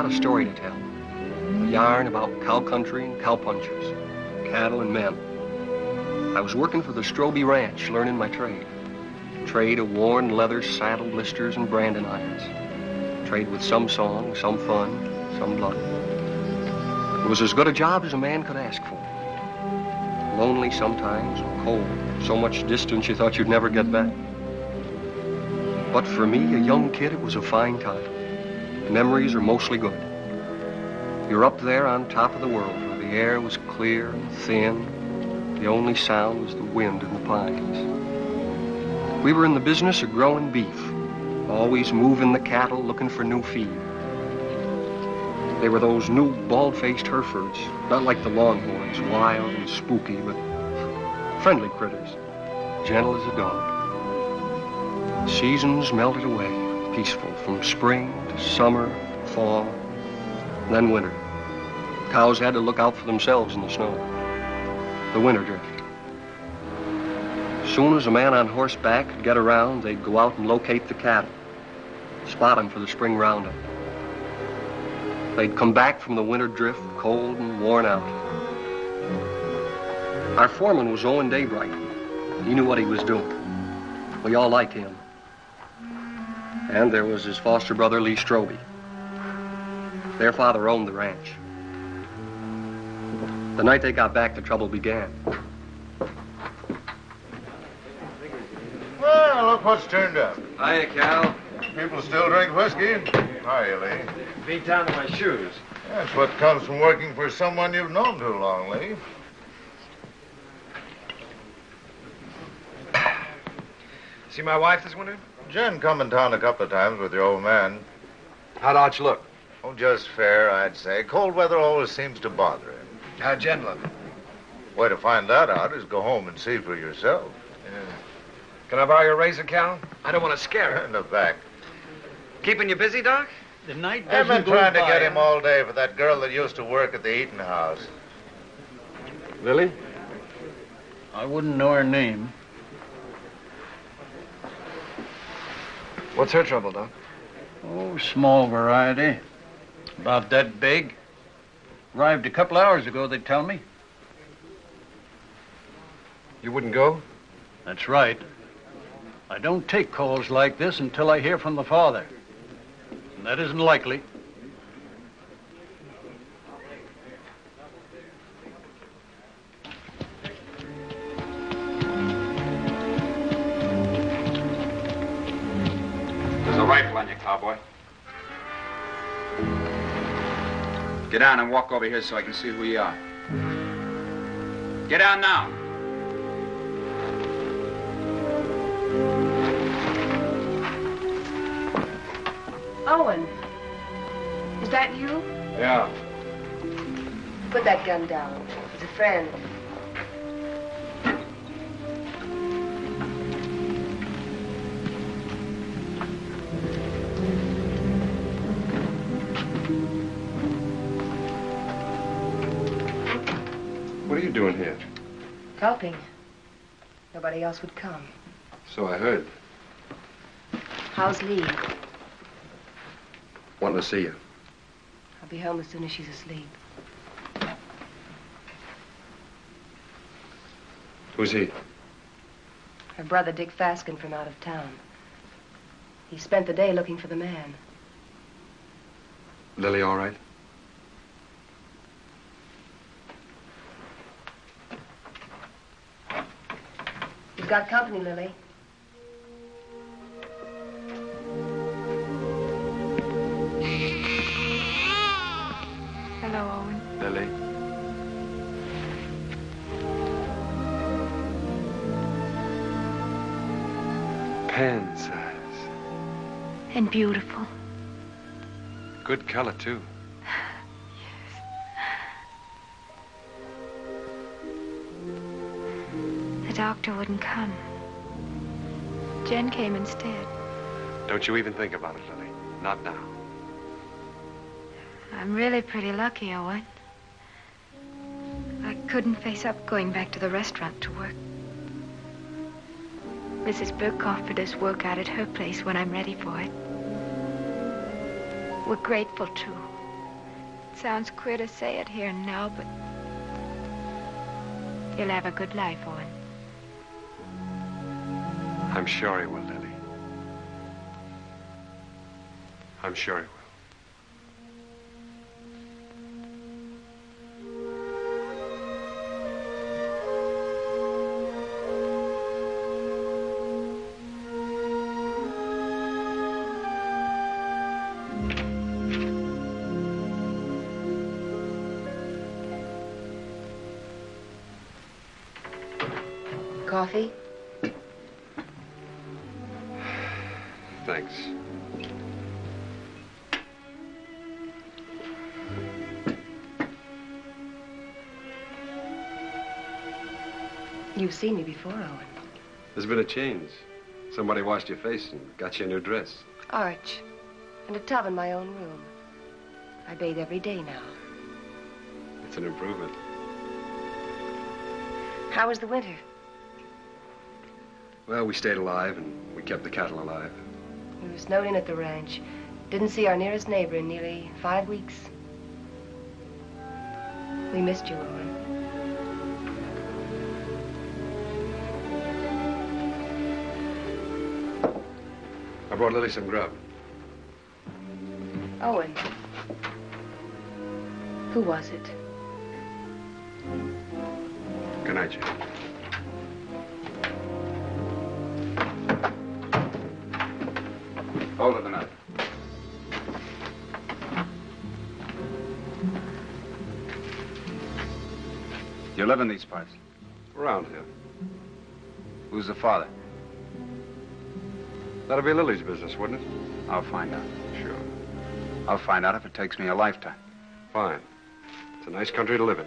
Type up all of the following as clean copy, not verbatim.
got a story to tell. A yarn about cow country and cowpunchers, cattle and men. I was working for the Stroby Ranch, learning my trade. Trade of worn leather saddle blisters and branding irons. Trade with some song, some fun, some blood. It was as good a job as a man could ask for. Lonely sometimes, cold, so much distance you thought you'd never get back. But for me, a young kid, it was a fine time. The memories are mostly good. You're up there on top of the world where the air was clear and thin. The only sound was the wind in the pines. We were in the business of growing beef, always moving the cattle, looking for new feed. They were those new bald-faced Herefords, not like the Longhorns, wild and spooky, but friendly critters, gentle as a dog. Seasons melted away, peaceful, from spring to summer, fall, and then winter. Cows had to look out for themselves in the snow. The winter drift. As soon as a man on horseback could get around, they'd go out and locate the cattle, spot them for the spring roundup. They'd come back from the winter drift, cold and worn out. Our foreman was Owen Daybright. He knew what he was doing. We all liked him. And there was his foster brother, Lee Stroby. Their father owned the ranch. The night they got back, the trouble began. Well, look what's turned up. Hiya, Cal. People still drink whiskey. Hiya, Lee. Beat down to my shoes. That's what comes from working for someone you've known too long, Lee. See my wife this winter? Jen come in town a couple of times with your old man. How'd Arch look? Oh, just fair, I'd say. Cold weather always seems to bother him. How'd Jen look? Way to find that out is go home and see for yourself. Yeah. Can I borrow your razor, Cal? I don't want to scare her. In the back. Keeping you busy, Doc? The night I've doesn't been go trying to by, get him all day for that girl that used to work at the eating house. Lily? I wouldn't know her name. What's her trouble, Doc? Oh, small variety. About that big. Arrived a couple hours ago, they tell me. You wouldn't go? That's right. I don't take calls like this until I hear from the father. And that isn't likely. There's a rifle on you, cowboy. Get down and walk over here so I can see who you are. Get down now. Owen, is that you? Yeah. Put that gun down. He's a friend. What are you doing here? Helping. Nobody else would come. So I heard. How's Lee? Wanting to see you. I'll be home as soon as she's asleep. Who's he? Her brother, Dick Faskin, from out of town. He spent the day looking for the man. Lily all right? You've got company, Lily. Hello, Owen. Lily? Pen size. And beautiful. Good color, too. The doctor wouldn't come. Jen came instead. Don't you even think about it, Lily. Not now. I'm really pretty lucky, Owen. I couldn't face up going back to the restaurant to work. Mrs. Burke offered us work out at her place when I'm ready for it. We're grateful, too. sounds queer to say it here and now, but you'll have a good life, Owen. I'm sure he will, Lily. I'm sure he will. Coffee? Thanks. You've seen me before, Owen. There's been a change. Somebody washed your face and got you a new dress. Arch. And a tub in my own room. I bathe every day now. It's an improvement. How was the winter? Well, we stayed alive and we kept the cattle alive. We were snowed in at the ranch. Didn't see our nearest neighbor in nearly 5 weeks. We missed you, Owen. I brought Lily some grub. Owen. Who was it? Good night, Jane. Hold it a minute. You live in these parts? Around here. Who's the father? That'll be Lily's business, wouldn't it? I'll find out. Sure. I'll find out if it takes me a lifetime. Fine. It's a nice country to live in.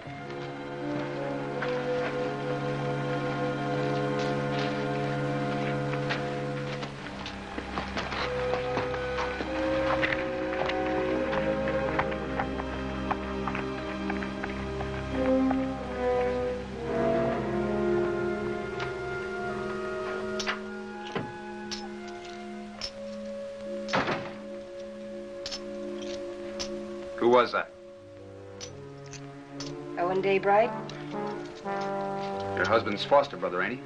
Who was that? Owen Daybright? Your husband's foster brother, ain't he?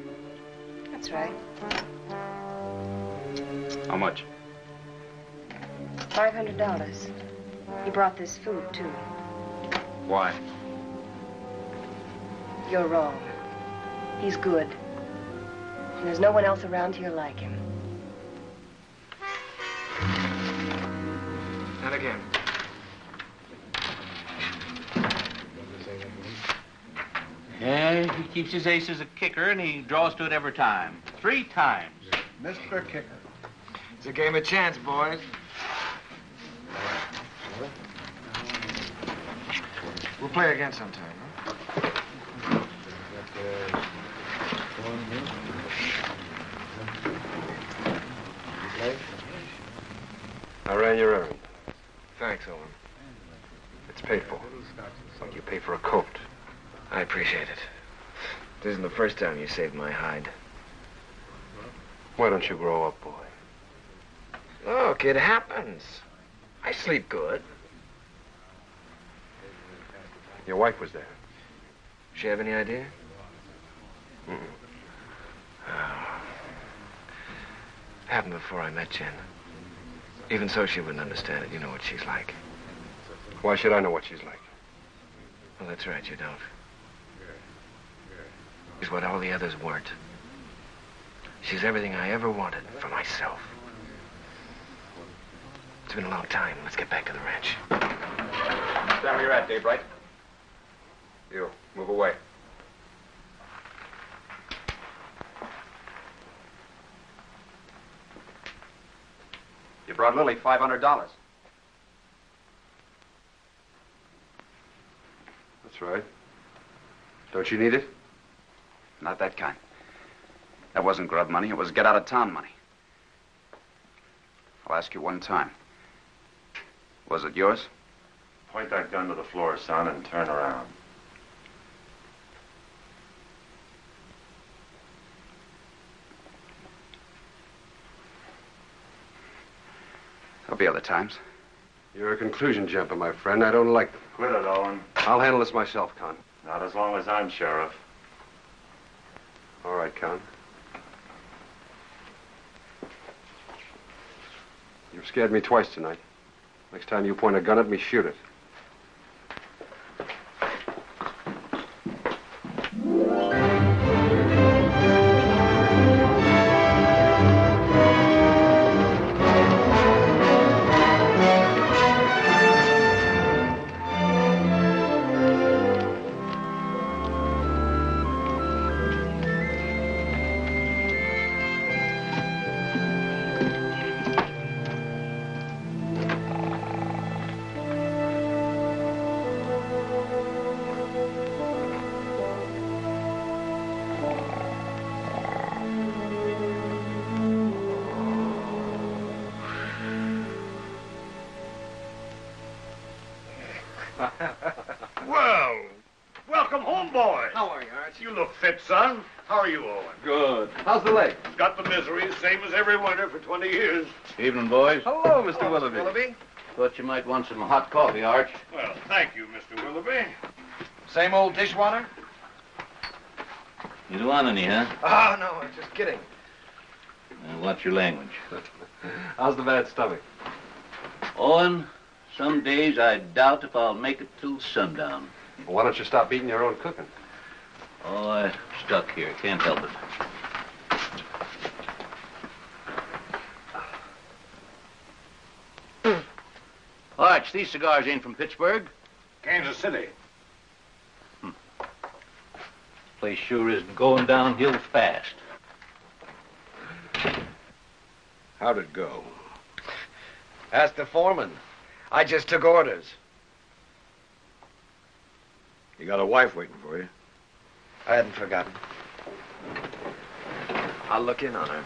That's right. How much? $500. He brought this food, too. Why? You're wrong. He's good. And there's no one else around here like him. And again. Yeah, he keeps his ace as a kicker, and he draws to it every time. 3 times. Mr. Kicker. It's a game of chance, boys. We'll play again sometime, huh? I ran your errand. Thanks, Owen. It's paid for. Like you pay for a coat. I appreciate it. This isn't the first time you saved my hide. Why don't you grow up, boy? Look, it happens. I sleep good. Your wife was there. She have any idea? Mm-mm. Oh. Happened before I met Jen. Even so, she wouldn't understand it. You know what she's like. Why should I know what she's like? Well, that's right, you don't. She's what all the others weren't. She's everything I ever wanted for myself. It's been a long time. Let's get back to the ranch. Stand where you're at, Daybright. You, move away. You brought Lily $500. That's right. Don't you need it? Not that kind. That wasn't grub money. It was get-out-of-town money. I'll ask you one time. Was it yours? Point that gun to the floor, son, and turn around. There'll be other times. You're a conclusion jumper, my friend. I don't like them. Quit it, Owen. I'll handle this myself, Con. Not as long as I'm sheriff. All right, Con. You've scared me twice tonight. Next time you point a gun at me, shoot it. Well, welcome home, boy. How are you, Arch? You look fit, son. How are you, Owen? Good. How's the leg? Got the misery, same as every winter for 20 years. Evening, boys. Hello, Mr. Willoughby. Willoughby? Thought you might want some hot coffee, Arch. Well, thank you, Mr. Willoughby. Same old dishwater? You don't want any, huh? Oh, no, I'm just kidding. Watch your language. How's the bad stomach? Owen, some days I doubt if I'll make it till sundown. Well, why don't you stop eating your own cooking? Oh, I'm stuck here. Can't help it. Arch, these cigars ain't from Pittsburgh. Kansas City. Place sure is going downhill fast. How'd it go? Ask the foreman. I just took orders. You got a wife waiting for you. I hadn't forgotten. I'll look in on her.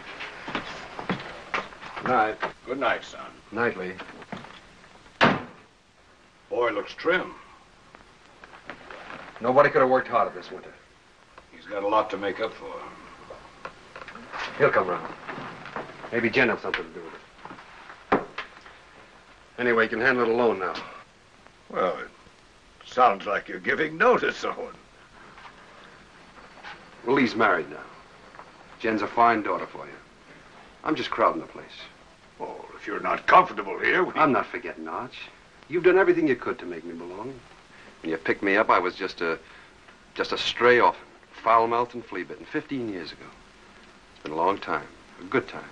Night. Good night, son. Nightly. Boy looks trim. Nobody could have worked harder this winter. He's got a lot to make up for. He'll come round. Maybe Jen has something to do with it. Anyway, you can handle it alone now. Well, it sounds like you're giving notice, Owen. Well, Lee's married now. Jen's a fine daughter for you. I'm just crowding the place. Oh, if you're not comfortable here, I'm not forgetting, Arch. You've done everything you could to make me belong. When you picked me up, I was just a stray orphan, foul-mouthed and flea-bitten, 15 years ago. It's been a long time, a good time.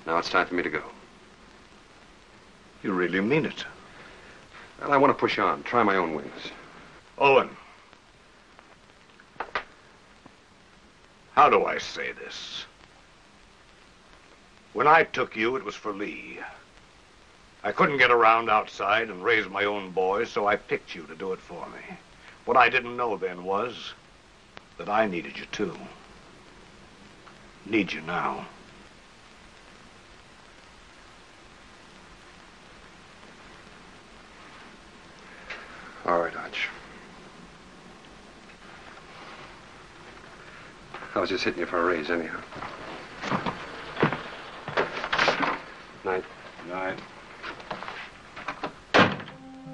Now it's time for me to go. You really mean it? Well, I want to push on, try my own wings. Owen. How do I say this? When I took you, it was for Lee. I couldn't get around outside and raise my own boys, so I picked you to do it for me. What I didn't know then was that I needed you too. Need you now. All right, Arch. I was just hitting you for a raise anyhow. Night. Night.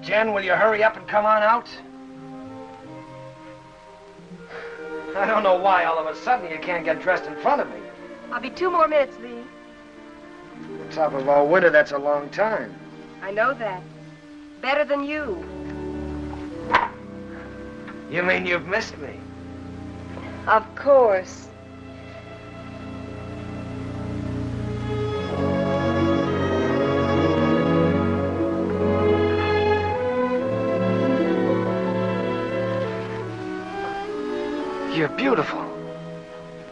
Jen, will you hurry up and come on out? I don't know why all of a sudden you can't get dressed in front of me. I'll be 2 more minutes, Lee. On top of all winter, that's a long time. I know that. Better than you. You mean you've missed me? Of course. You're beautiful.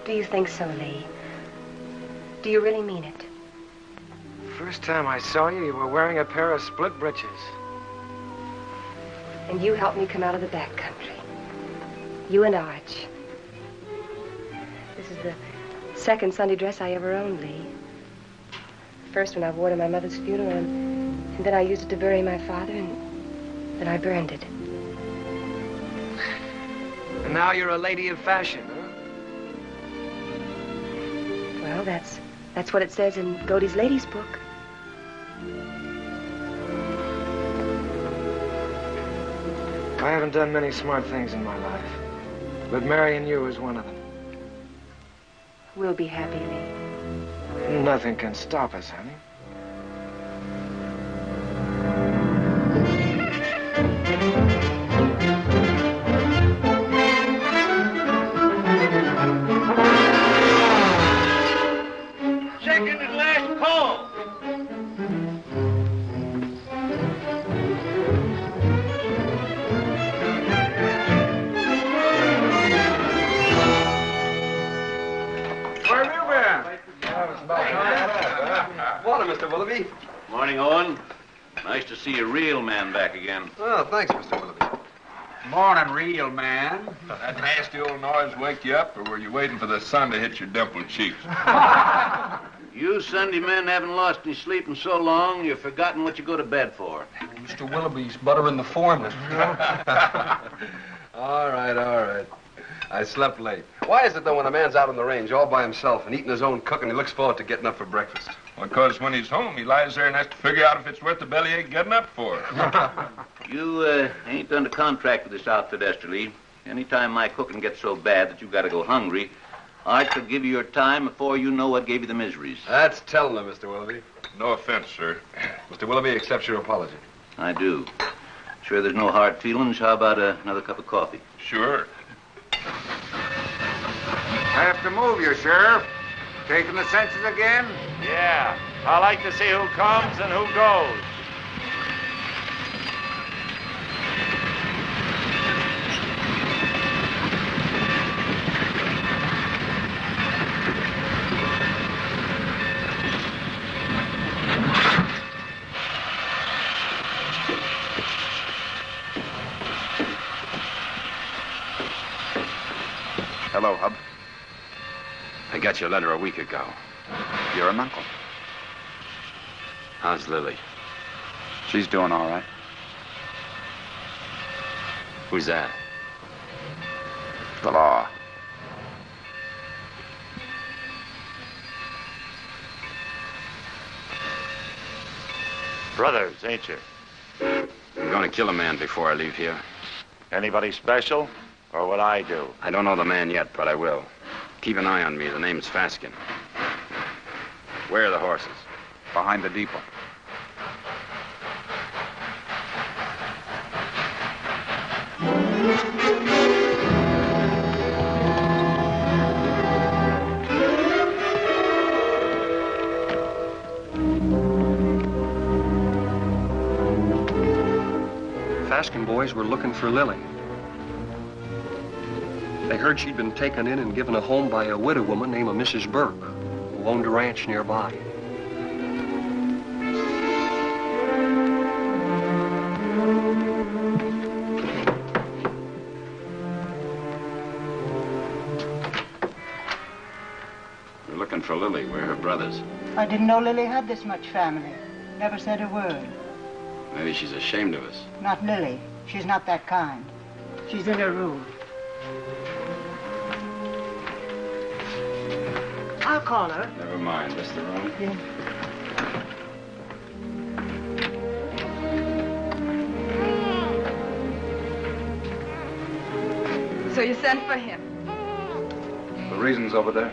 Do you think so, Lee? Do you really mean it? First time I saw you, you were wearing a pair of split breeches. And you helped me come out of the back country. You and Arch. This is the second Sunday dress I ever owned, Lee. First one I wore to my mother's funeral, and then I used it to bury my father, and then I burned it. And now you're a lady of fashion, huh? Well, that's what it says in Godey's Ladies' Book. I haven't done many smart things in my life, but marrying you is one of them. We'll be happy, Lee. Nothing can stop us, honey. Second and last call. Where have you been? Morning, Mr. Willoughby. Morning, Owen. Nice to see a real man back again. Oh, thanks, Mr. Willoughby. Morning, real man. That nasty old noise wake you up, or were you waiting for the sun to hit your dimpled cheeks? You Sunday men haven't lost any sleep in so long, you've forgotten what you go to bed for. Mr. Willoughby's buttering the foreman. All right. I slept late. Why is it, though, when a man's out on the range all by himself and eating his own cooking, he looks forward to getting up for breakfast? Because when he's home, he lies there and has to figure out if it's worth the bellyache getting up for. You ain't under contract with this outfit, Esterly. Anytime my cooking gets so bad that you've got to go hungry, Art could give you your time before you know what gave you the miseries. That's telling him, Mr. Willoughby. No offense, sir. Mr. Willoughby accepts your apology. I do. Sure there's no hard feelings? How about another cup of coffee? Sure. I have to move you, Sheriff. Taking the census again? Yeah. I like to see who comes and who goes. Hello, Hub. I got your letter a week ago. You're an uncle. How's Lily? She's doing all right. Who's that? The law. Brothers, ain't you? I'm going to kill a man before I leave here. Anybody special? Or what I do? I don't know the man yet, but I will. Keep an eye on me. The name's Faskin. Where are the horses? Behind the depot. Faskin boys were looking for Lily. They heard she'd been taken in and given a home by a widow woman named Mrs. Burke, who owned a ranch nearby. We're looking for Lily. We're her brothers. I didn't know Lily had this much family. Never said a word. Maybe she's ashamed of us. Not Lily. She's not that kind. She's in her room. I'll call her. Never mind. This the room? Yeah. So you sent for him? The reason's over there.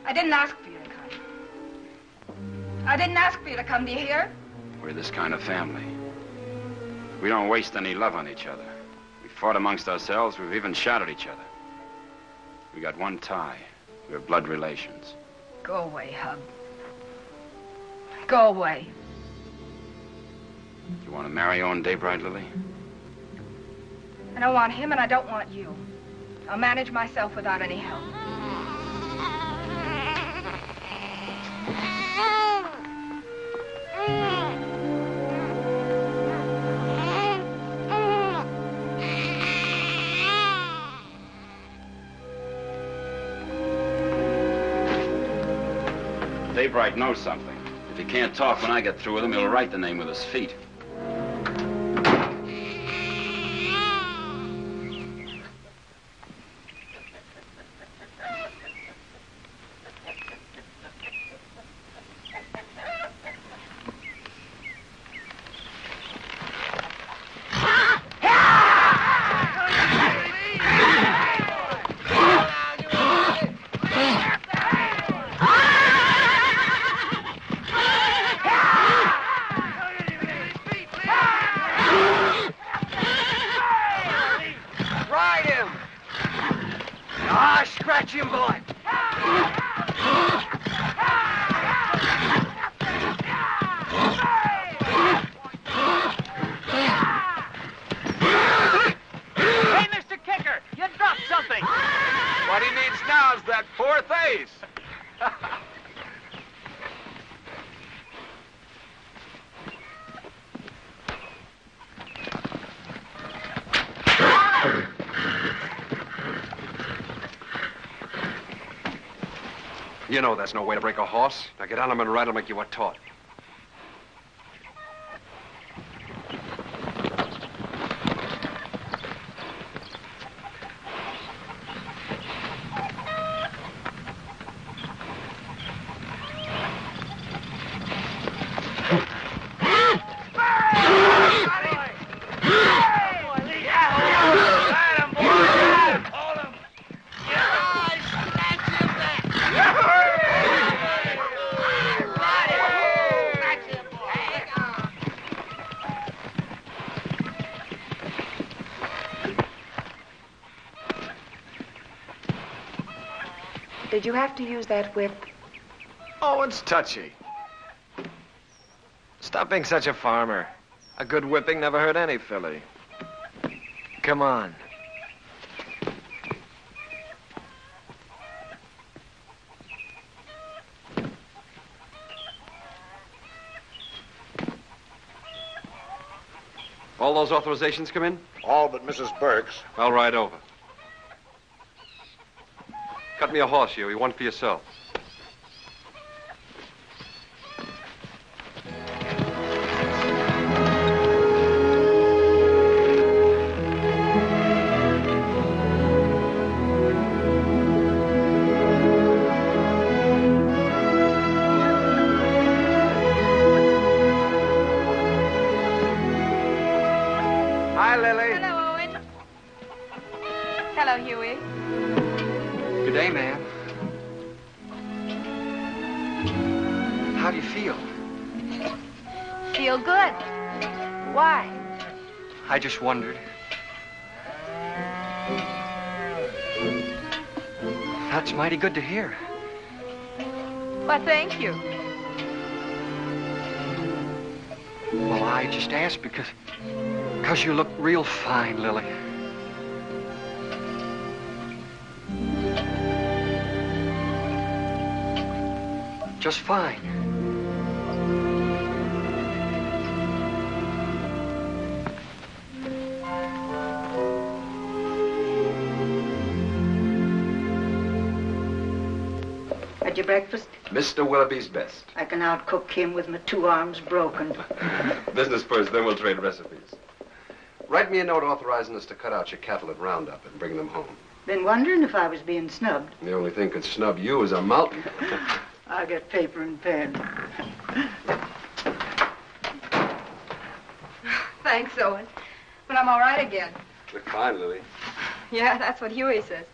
I didn't ask for you to come. I didn't ask for you to come. Do you hear? We're this kind of family. We don't waste any love on each other. We fought amongst ourselves. We've even shot at each other. We got one tie. We're blood relations. Go away, Hub. Go away. You want to marry Owen Daybright, Lily? I don't want him and I don't want you. I'll manage myself without any help. Daybright knows something. If he can't talk when I get through with him, he'll write the name with his feet. Ah, scratch him, boy. Hey, Mr. Kicker, you dropped something. What he needs now is that fourth ace. You know that's no way to break a horse. Now get on him and ride him like you were taught. Did you have to use that whip? Oh, it's touchy. Stop being such a farmer. A good whipping never hurt any filly. Come on. All those authorizations come in? All but Mrs. Burke's. I'll ride over. Cut me a horse, Huey. One for yourself. Hi, Lily. Hello, Owen. Hello, Huey. Good day, ma'am. How do you feel? Feel good. Why? I just wondered. That's mighty good to hear. Well, thank you. Well, I just asked because you look real fine, Lily. Just fine. Had your breakfast? Mr. Willoughby's best. I can outcook him with my 2 arms broken. Business first, then we'll trade recipes. Write me a note authorizing us to cut out your cattle at Roundup and bring them home. Been wondering if I was being snubbed. The only thing could snub you is a mountain. I'll get paper and pen. Thanks, Owen. But I'm all right again. Look fine, Lily. Yeah, that's what Huey says.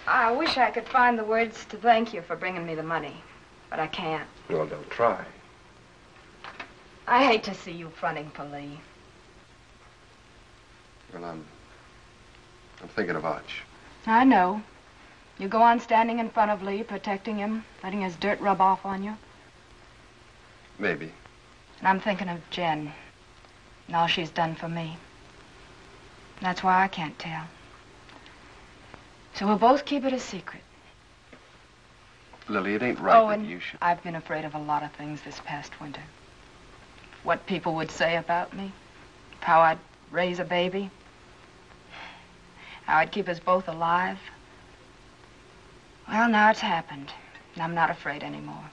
I wish I could find the words to thank you for bringing me the money, but I can't. Well, don't try. I hate to see you fronting for Lee. Well, I'm thinking of Arch. I know. You go on standing in front of Lee, protecting him, letting his dirt rub off on you. Maybe. And I'm thinking of Jen and all she's done for me. That's why I can't tell. So we'll both keep it a secret. Lily, it ain't right Owen, that you should... I've been afraid of a lot of things this past winter. What people would say about me, how I'd raise a baby, how I'd keep us both alive. Well, now it's happened, and I'm not afraid anymore.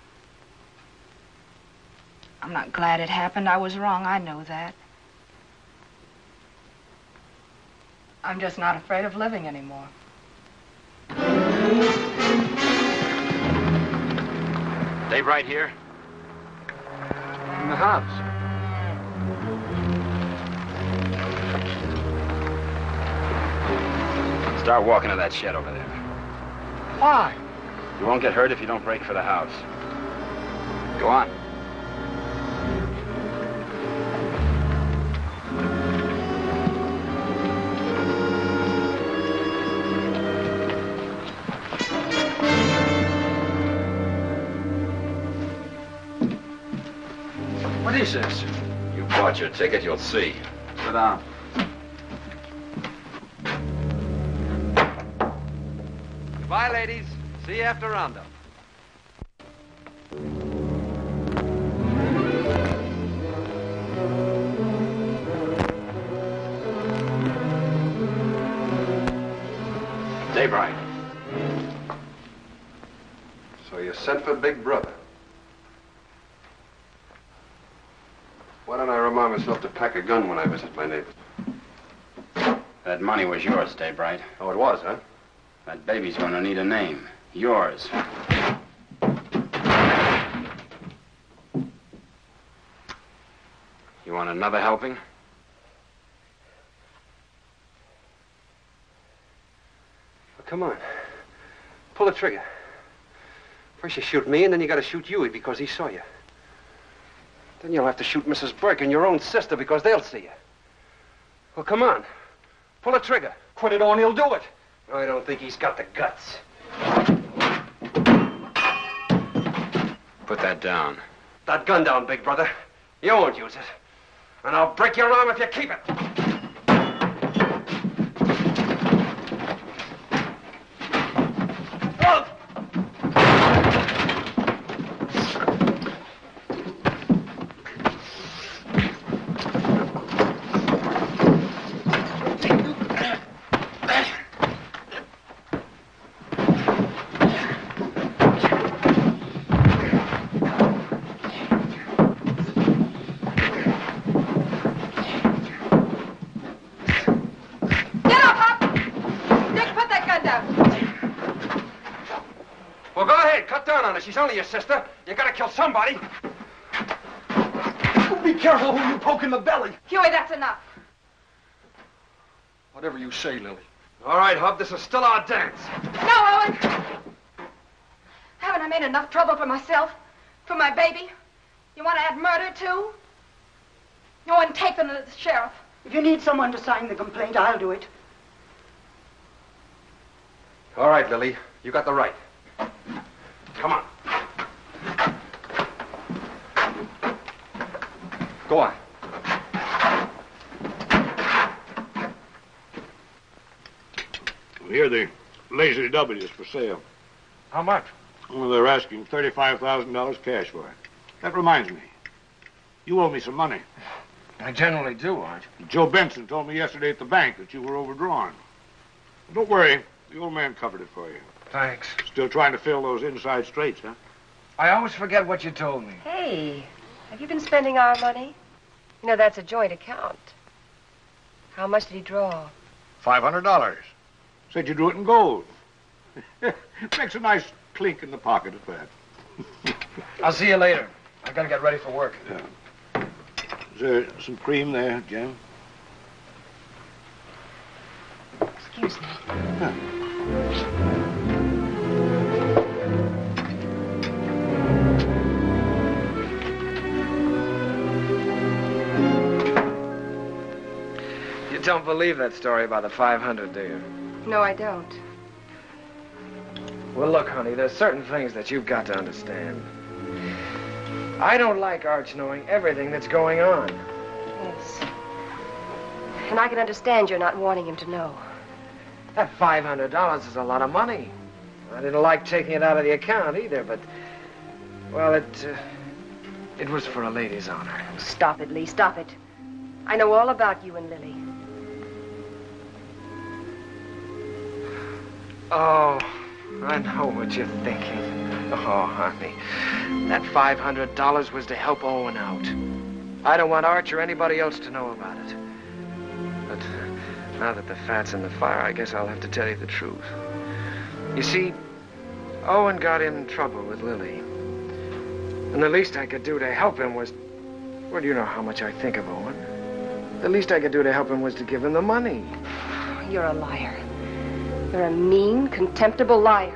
I'm not glad it happened. I was wrong, I know that. I'm just not afraid of living anymore. Dave right here? In the house. Start walking to that shed over there. Why? You won't get hurt if you don't break for the house. Go on. What is this? You bought your ticket, you'll see. Sit down. Goodbye, ladies. See you after roundup. Daybright. So you sent for Big Brother. Why don't I remind myself to pack a gun when I visit my neighbors? That money was yours, Daybright. Oh, it was, huh? That baby's gonna need a name. Yours. You want another helping? Well, come on. Pull the trigger. First you shoot me, and then you gotta shoot Huey because he saw you. Then you'll have to shoot Mrs. Burke and your own sister because they'll see you. Well, come on. Pull the trigger. Quit it or he'll do it. I don't think he's got the guts. Put that down. That gun down, Big Brother. You won't use it. And I'll break your arm if you keep it. She's only your sister. You gotta kill somebody. Be careful who you poke in the belly. Huey, that's enough. Whatever you say, Lily. All right, Hub, this is still our dance. No, Owen. Haven't I made enough trouble for myself? For my baby? You want to add murder, too? Owen, take them to the sheriff. If you need someone to sign the complaint, I'll do it. All right, Lily. You got the right. Come on. Go on. Here, the Lazy W is for sale. How much? Well, they're asking $35,000 cash for it. That reminds me. You owe me some money. I generally do, Art. Joe Benson told me yesterday at the bank that you were overdrawn. Don't worry. The old man covered it for you. Thanks. Still trying to fill those inside straights, huh? I always forget what you told me. Hey, have you been spending our money? You know, that's a joint account. How much did he draw? $500. Said you drew it in gold. Makes a nice clink in the pocket at that. I'll see you later. I've got to get ready for work. Yeah. Is there some cream there, Jim? Excuse me. Huh. You don't believe that story about the 500, do you? No, I don't. Well, look, honey, there's certain things that you've got to understand. I don't like Arch knowing everything that's going on. Yes. And I can understand you're not wanting him to know. That $500 is a lot of money. I didn't like taking it out of the account either, but, well, it was for a lady's honor. Stop it, Lee, stop it. I know all about you and Lily. Oh, I know what you're thinking. Oh, honey, that $500 was to help Owen out. I don't want Arch or anybody else to know about it. But now that the fat's in the fire, I guess I'll have to tell you the truth. You see, Owen got in trouble with Lily. And the least I could do to help him was... Well, you know how much I think of Owen. The least I could do to help him was to give him the money. You're a liar. You're a mean, contemptible liar.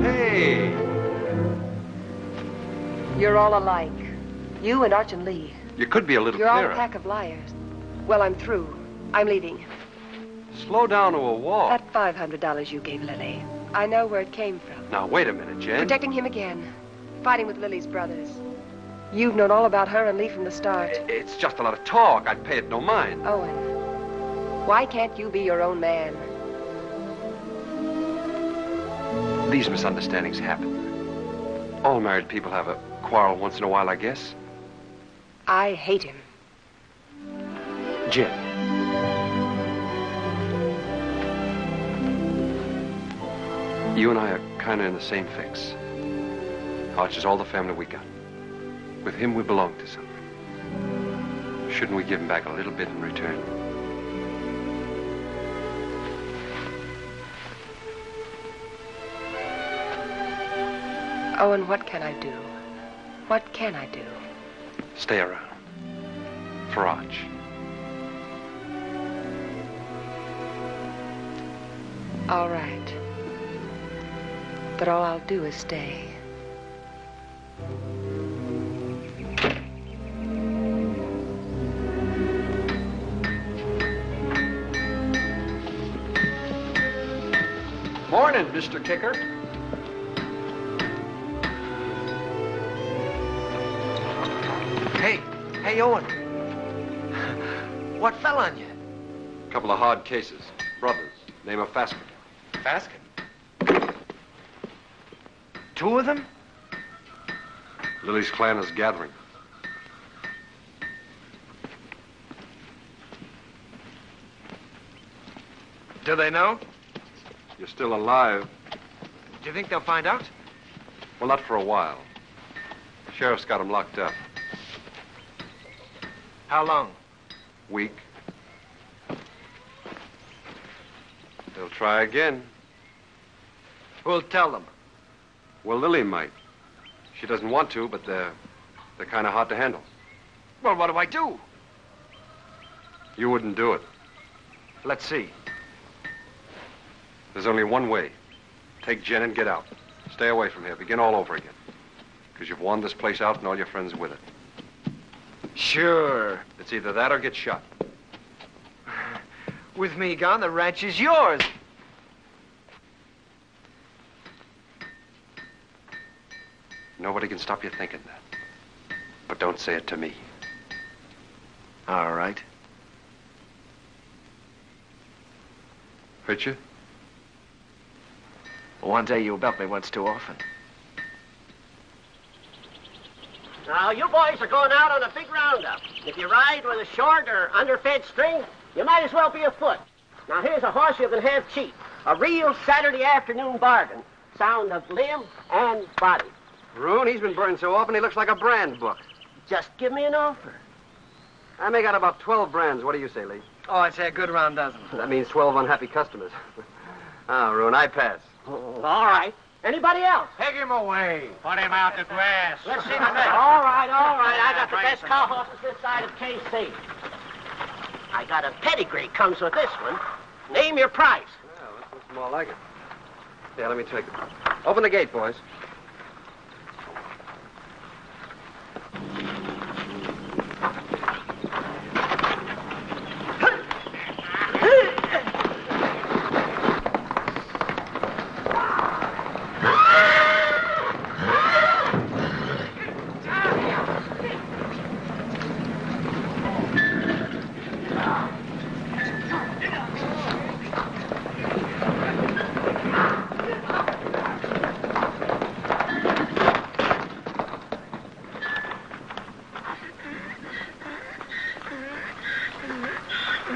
Hey! You're all alike. You and Arch and Lee. You could be a little You're all clearer. a pack of liars. Well, I'm through. I'm leaving. Slow down to a walk. That $500 you gave Lily, I know where it came from. Now, wait a minute, Jen. Protecting him again. Fighting with Lily's brothers. You've known all about her and Lee from the start. It's just a lot of talk. I'd pay it no mind. Owen, why can't you be your own man? These misunderstandings happen. All married people have a quarrel once in a while, I guess. I hate him. Jen. You and I are kind of in the same fix. Arch is all the family we got. With him, we belong to something. Shouldn't we give him back a little bit in return? Owen, what can I do? What can I do? Stay around. For Arch. All right. But all I'll do is stay. Morning, Mr. Kicker. Hey, Owen. What fell on you? A couple of hard cases. Brothers. Name of Faskin. Faskin? Two of them? Lily's clan is gathering. Do they know? You're still alive. Do you think they'll find out? Well, not for a while. Sheriff's got him locked up. How long? Week. They'll try again. Who'll tell them? Well, Lily might. She doesn't want to, but they're kind of hard to handle. Well, what do I do? You wouldn't do it. Let's see. There's only one way. Take Jen and get out. Stay away from here. Begin all over again. Because you've worn this place out and all your friends with it. Sure. It's either that or get shot. With me gone, the ranch is yours. Nobody can stop you thinking that. But don't say it to me. All right. Hurt you? One day you about me once too often. Now, you boys are going out on a big roundup. If you ride with a short or underfed string, you might as well be afoot. Now, here's a horse you can have cheap. A real Saturday afternoon bargain. Sound of limb and body. Rune, he's been burned so often he looks like a brand book. Just give me an offer. I make out about 12 brands. What do you say, Lee? Oh, I'd say a good round dozen. That means 12 unhappy customers. Rune, I pass. All right. Anybody else? Take him away. Put him out to grass. Let's see the next. All right. I got the best cow horses this side of KC. I got a pedigree comes with this one. Name your price. Well, that looks more like it. Yeah, let me take it. Open the gate, boys.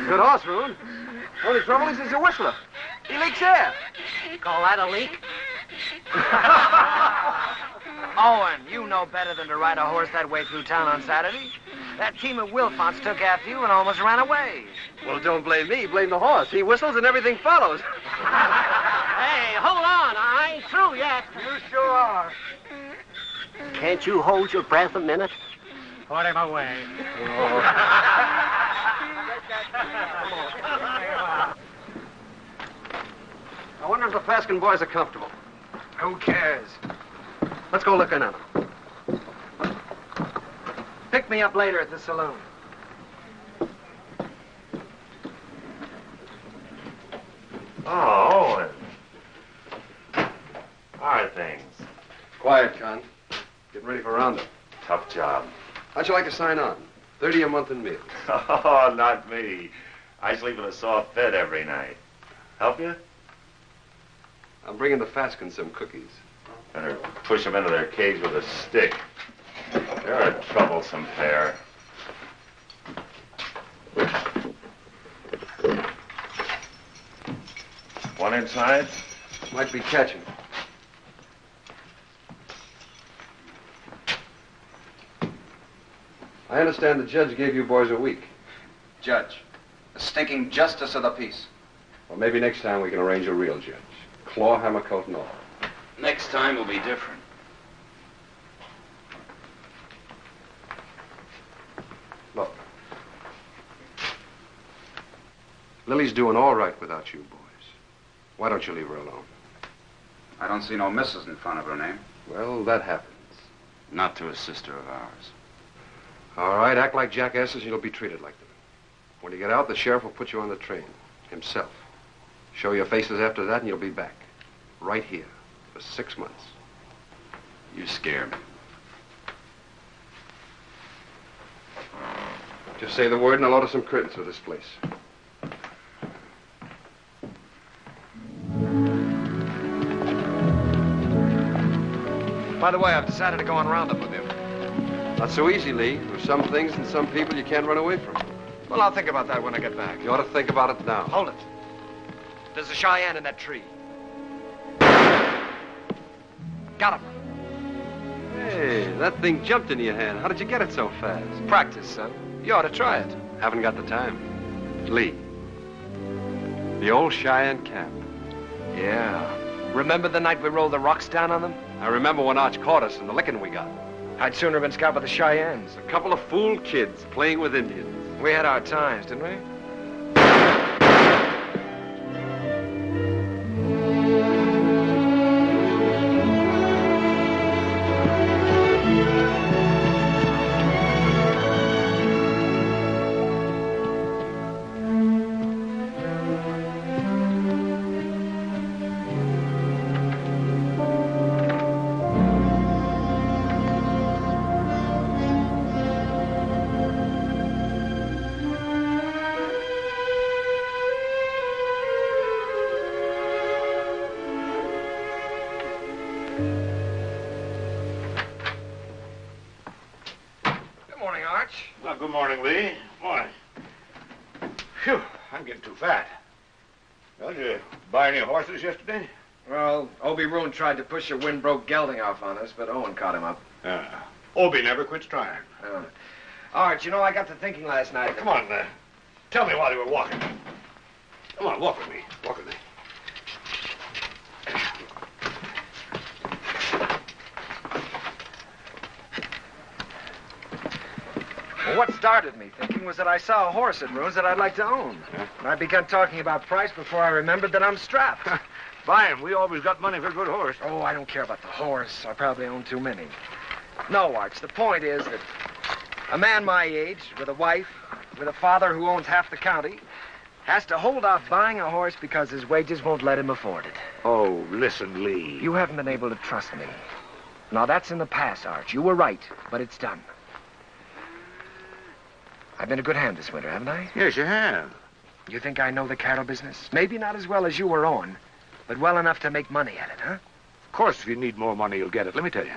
Good horse, Rune. Only trouble is he's a whistler. He leaks air. Call that a leak? Owen, you know better than to ride a horse that way through town on Saturday. That team of Wilfonts took after you and almost ran away. Well, don't blame me. Blame the horse. He whistles and everything follows. Hey, hold on. I ain't through yet. You sure are. Can't you hold your breath a minute? Put him away. I wonder if the Faskin boys are comfortable. Who cares? Let's go look in on them. Pick me up later at the saloon. Oh, Owen. How are things? Quiet, Con. Getting ready for roundup. Tough job. How'd you like to sign on? 30 a month in meals. Oh, not me. I sleep in a soft bed every night. Help you? I'm bringing the Faskins some cookies. Better push them into their cage with a stick. They're a troublesome pair. One inside? Might be catching. I understand the judge gave you boys a week. Judge, the stinking justice of the peace. Well, maybe next time we can arrange a real judge. Claw, hammer, coat, and all. Next time will be different. Look. Lily's doing all right without you boys. Why don't you leave her alone? I don't see no missus in front of her name. Well, that happens. Not to a sister of ours. All right, act like jackasses and you'll be treated like them. When you get out, the sheriff will put you on the train. Himself. Show your faces after that and you'll be back. Right here. For 6 months. You scare me. Just say the word and I'll order some curtains for this place. By the way, I've decided to go on roundup with him. Not so easy, Lee. There's some things and some people you can't run away from. Well, I'll think about that when I get back. You ought to think about it now. Hold it. There's a Cheyenne in that tree. Got him. Hey, that thing jumped into your hand. How did you get it so fast? Practice, son. You ought to try it. Haven't got the time. Lee. The old Cheyenne cap. Yeah. Remember the night we rolled the rocks down on them? I remember when Arch caught us and the licking we got. I'd sooner have been scout with the Cheyennes. A couple of fool kids playing with Indians. We had our times, didn't we? Good morning, Lee. Morning. Phew, I'm getting too fat. Well, did you buy any horses yesterday? Well, Obie Roon tried to push a wind-broke gelding off on us, but Owen caught him up. Obie never quits trying. Arch, you know, I got to thinking last night. Come on, tell me while you were walking. Come on, walk with me. Walk with me. Well, what started me thinking was that I saw a horse at Roon's that I'd like to own. And I began talking about price before I remembered that I'm strapped. Buy him. We always got money for a good horse. Oh, I don't care about the horse. I probably own too many. No, Arch, the point is that a man my age, with a wife, with a father who owns half the county, has to hold off buying a horse because his wages won't let him afford it. Oh, listen, Lee. You haven't been able to trust me. Now, that's in the past, Arch. You were right, but it's done. I've been a good hand this winter, haven't I? Yes, you have. You think I know the cattle business? Maybe not as well as you or Owen, but well enough to make money at it, huh? Of course, if you need more money, you'll get it. Let me tell you.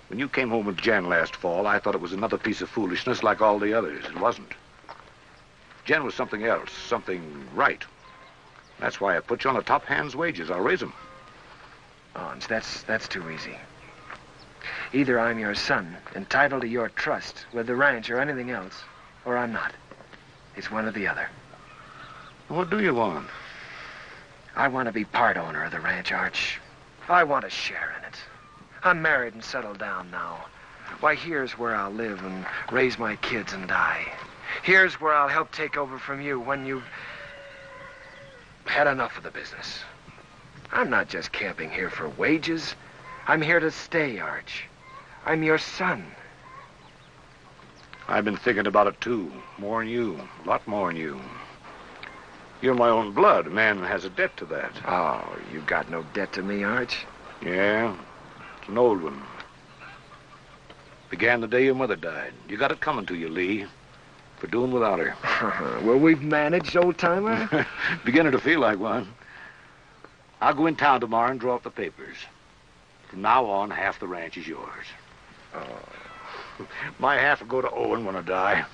When you came home with Jen last fall, I thought it was another piece of foolishness like all the others. It wasn't. Jen was something else, something right. That's why I put you on the top hand's wages. I'll raise them. Oh, that's too easy. Either I'm your son, entitled to your trust with the ranch or anything else, or I'm not. It's one or the other. What do you want? I want to be part owner of the ranch, Arch. I want a share in it. I'm married and settled down now. Why, here's where I'll live and raise my kids and die. Here's where I'll help take over from you when you've had enough of the business. I'm not just camping here for wages. I'm here to stay, Arch. I'm your son. I've been thinking about it, too. More than you. A lot more than you. You're my own blood. A man has a debt to that. Oh, you got no debt to me, Arch. Yeah, it's an old one. Began the day your mother died. You got it coming to you, Lee, for doing without her. Well, we've managed, old-timer. Beginning to feel like one. I'll go in town tomorrow and draw up the papers. From now on, half the ranch is yours. Oh. My half will go to Owen when I die.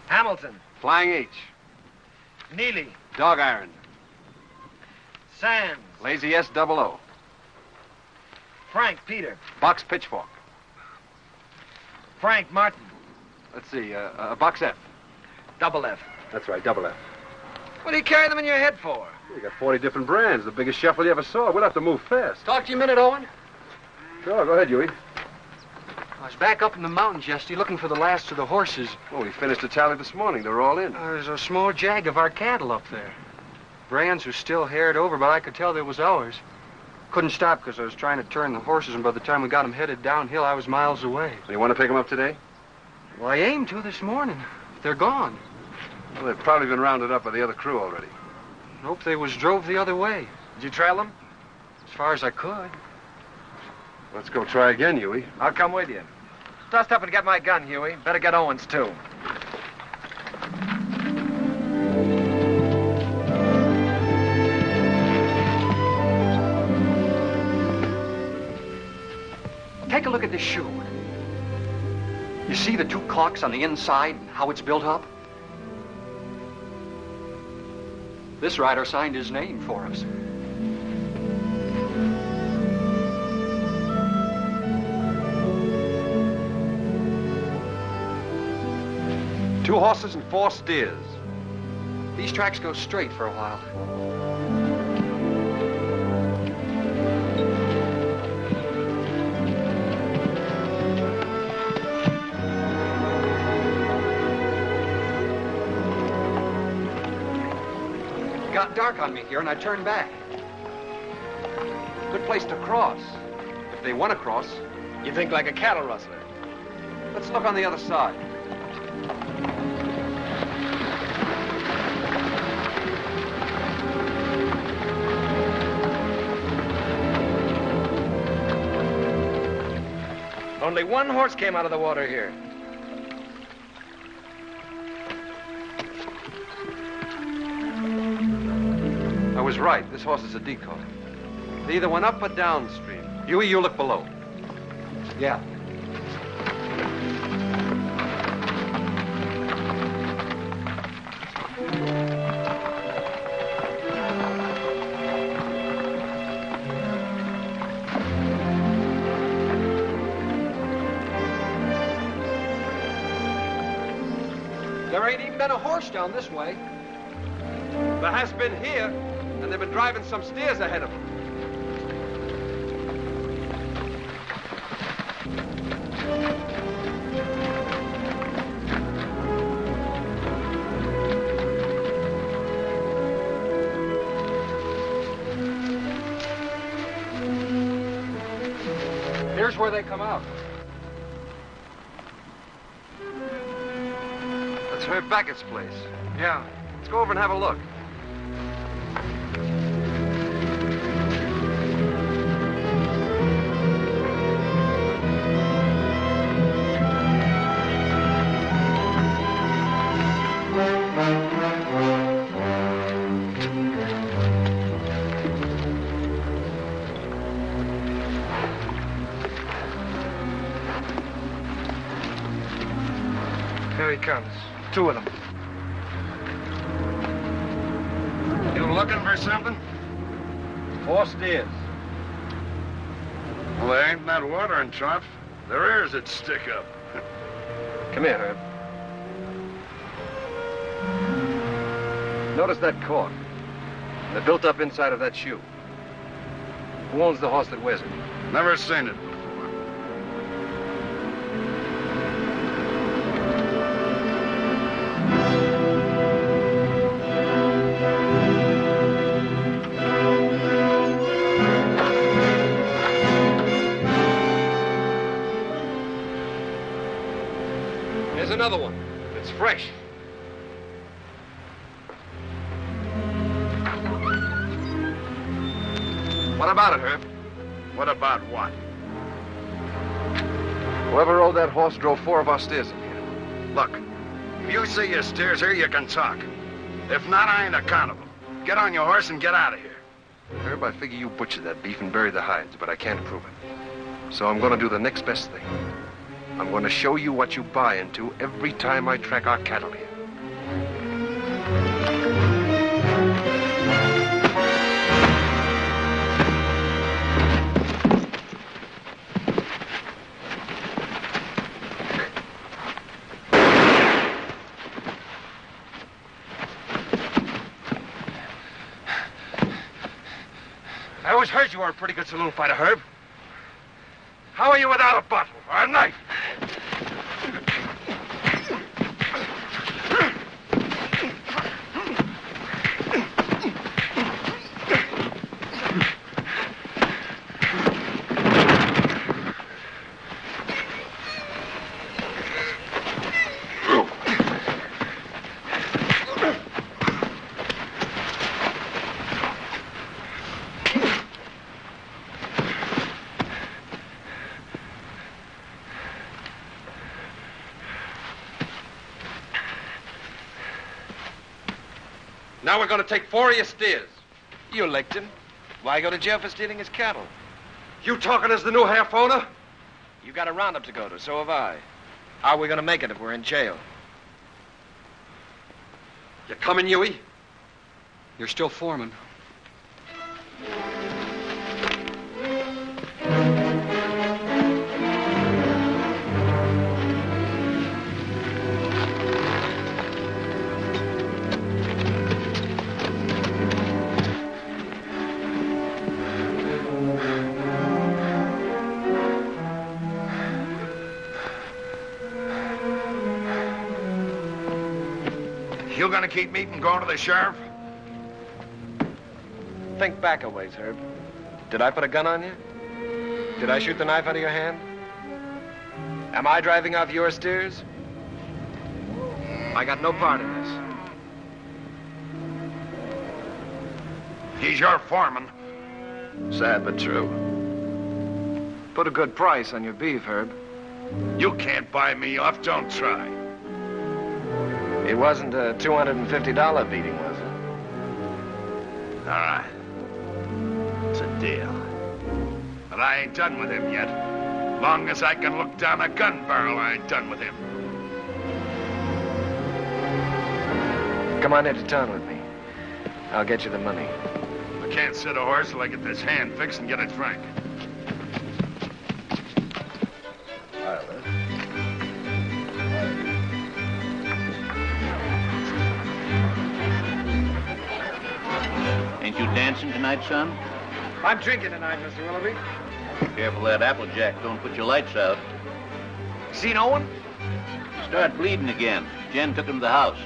Hamilton. Flying H. Neely. Dog Iron. Sands. Lazy S-00. Frank Peter. Box Pitchfork. Frank Martin. Let's see, Box F. Double F. That's right, double F. What do you carry them in your head for? You got 40 different brands, the biggest shuffle you ever saw. We'll have to move fast. Talk to you a minute, Owen. Sure, go ahead, Huey. I was back up in the mountains yesterday looking for the last of the horses. Well, we finished the tally this morning. They were all in. There's a small jag of our cattle up there. Brands were still haired over, but I could tell they was ours. Couldn't stop because I was trying to turn the horses, and by the time we got them headed downhill, I was miles away. So you want to pick them up today? Well, I aimed to this morning. They're gone. Well, they've probably been rounded up by the other crew already. Nope, they was drove the other way. Did you trail them? As far as I could. Let's go try again, Huey. I'll come with you. Dust up and get my gun, Huey. Better get Owen's, too. Take a look at this shoe. You see the two clocks on the inside and how it's built up? This rider signed his name for us. Two horses and 4 steers. These tracks go straight for a while. It got dark on me here, and I turned back. Good place to cross. If they want to cross. You think like a cattle rustler. Let's look on the other side. Only one horse came out of the water here. I was right. This horse is a decoy. They either went up or downstream. Huey, you look below. Yeah. There ain't even been a horse down this way. There has been here, and they've been driving some steers ahead of them. Here's where they come out. That's Herb Beckett's place. Yeah. Let's go over and have a look. Here he comes. 2 of them. You looking for something? 4 steers. Well, there ain't that watering trough. Their ears that stick up. Come here, Herb. Notice that cork. They're built up inside of that shoe. Who owns the horse that wears it? Never seen it. Here's another one. It's fresh. What about it, Herb? What about what? Whoever rode that horse drove 4 of our steers in here. Look, if you see your steers here, you can talk. If not, I ain't accountable. Get on your horse and get out of here. Herb, I figure you butchered that beef and buried the hides, but I can't prove it. So I'm going to do the next best thing. I'm going to show you what you buy into every time I track our cattle here. I always heard you were a pretty good saloon fighter, Herb. How are you without a bottle or a knife? Now we're going to take 4 of your steers. You licked him. Why go to jail for stealing his cattle? You talking as the new half owner? You got a roundup to go to, so have I. How are we going to make it if we're in jail? You coming, Huey? You're still foreman. You gonna keep meeting going to the sheriff? Think back a ways, Herb. Did I put a gun on you? Did I shoot the knife out of your hand? Am I driving off your steers? I got no part in this. He's your foreman. Sad but true. Put a good price on your beef, Herb. You can't buy me off, don't try. It wasn't a $250 beating, was it? All right. It's a deal. But I ain't done with him yet. Long as I can look down a gun barrel, I ain't done with him. Come on into town with me. I'll get you the money. I can't sit a horse till I get this hand fixed and get it frank. Ain't you dancing tonight, son? I'm drinking tonight, Mr. Willoughby. Careful that Applejack don't put your lights out. Seen Owen? Start bleeding again. Jen took him to the house.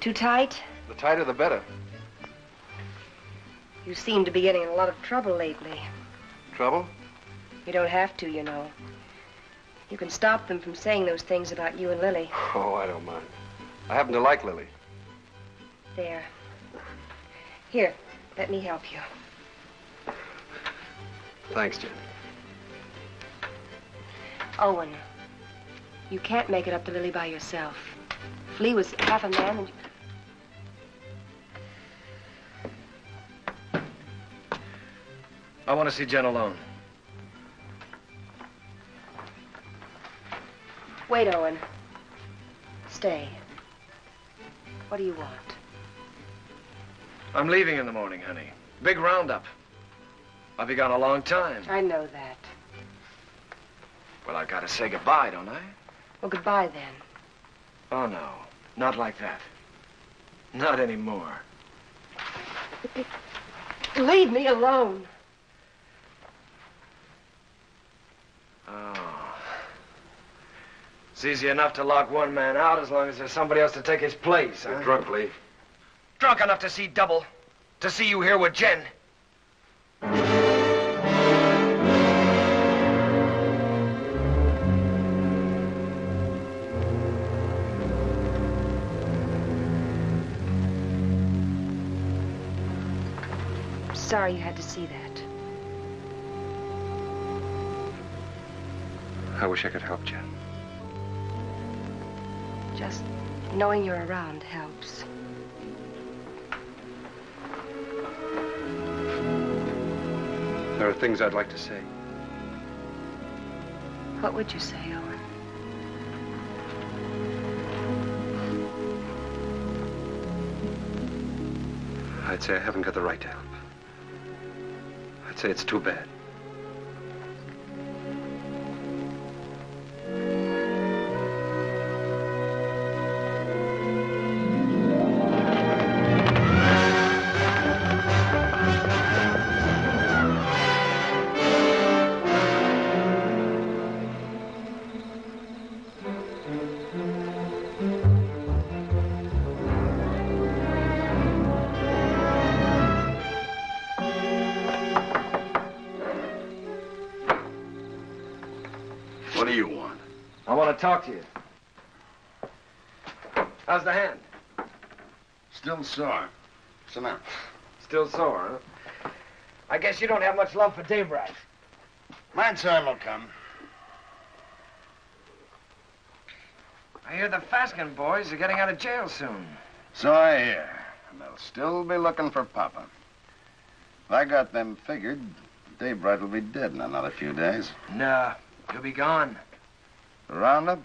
Too tight? The tighter, the better. You seem to be getting in a lot of trouble lately. Trouble? You don't have to, you know. You can stop them from saying those things about you and Lily. Oh, I don't mind. I happen to like Lily. There. Here, let me help you. Thanks, Jen. Owen, you can't make it up to Lily by yourself. If Lee was half a man and... I want to see Jen alone. Wait, Owen. Stay. What do you want? I'm leaving in the morning, honey. Big roundup. I'll be gone a long time. I know that. Well, I've got to say goodbye, don't I? Well, goodbye then. Oh, no. Not like that. Not anymore. Leave me alone. It's easy enough to lock one man out as long as there's somebody else to take his place, huh? You're drunk, Lee. Drunk enough to see double. To see you here with Jen. Sorry you had to see that. I wish I could help Jen. Just knowing you're around helps. There are things I'd like to say. What would you say, Owen? I'd say I haven't got the right to help. I'd say it's too bad. What do you want? I want to talk to you. How's the hand? Still sore. So now. Still sore, huh? I guess you don't have much love for Daybreak. My time will come. I hear the Faskin boys are getting out of jail soon. So I hear. And they'll still be looking for Papa. If I got them figured, Daybright will be dead in another few days. Nah, he'll be gone. The roundup?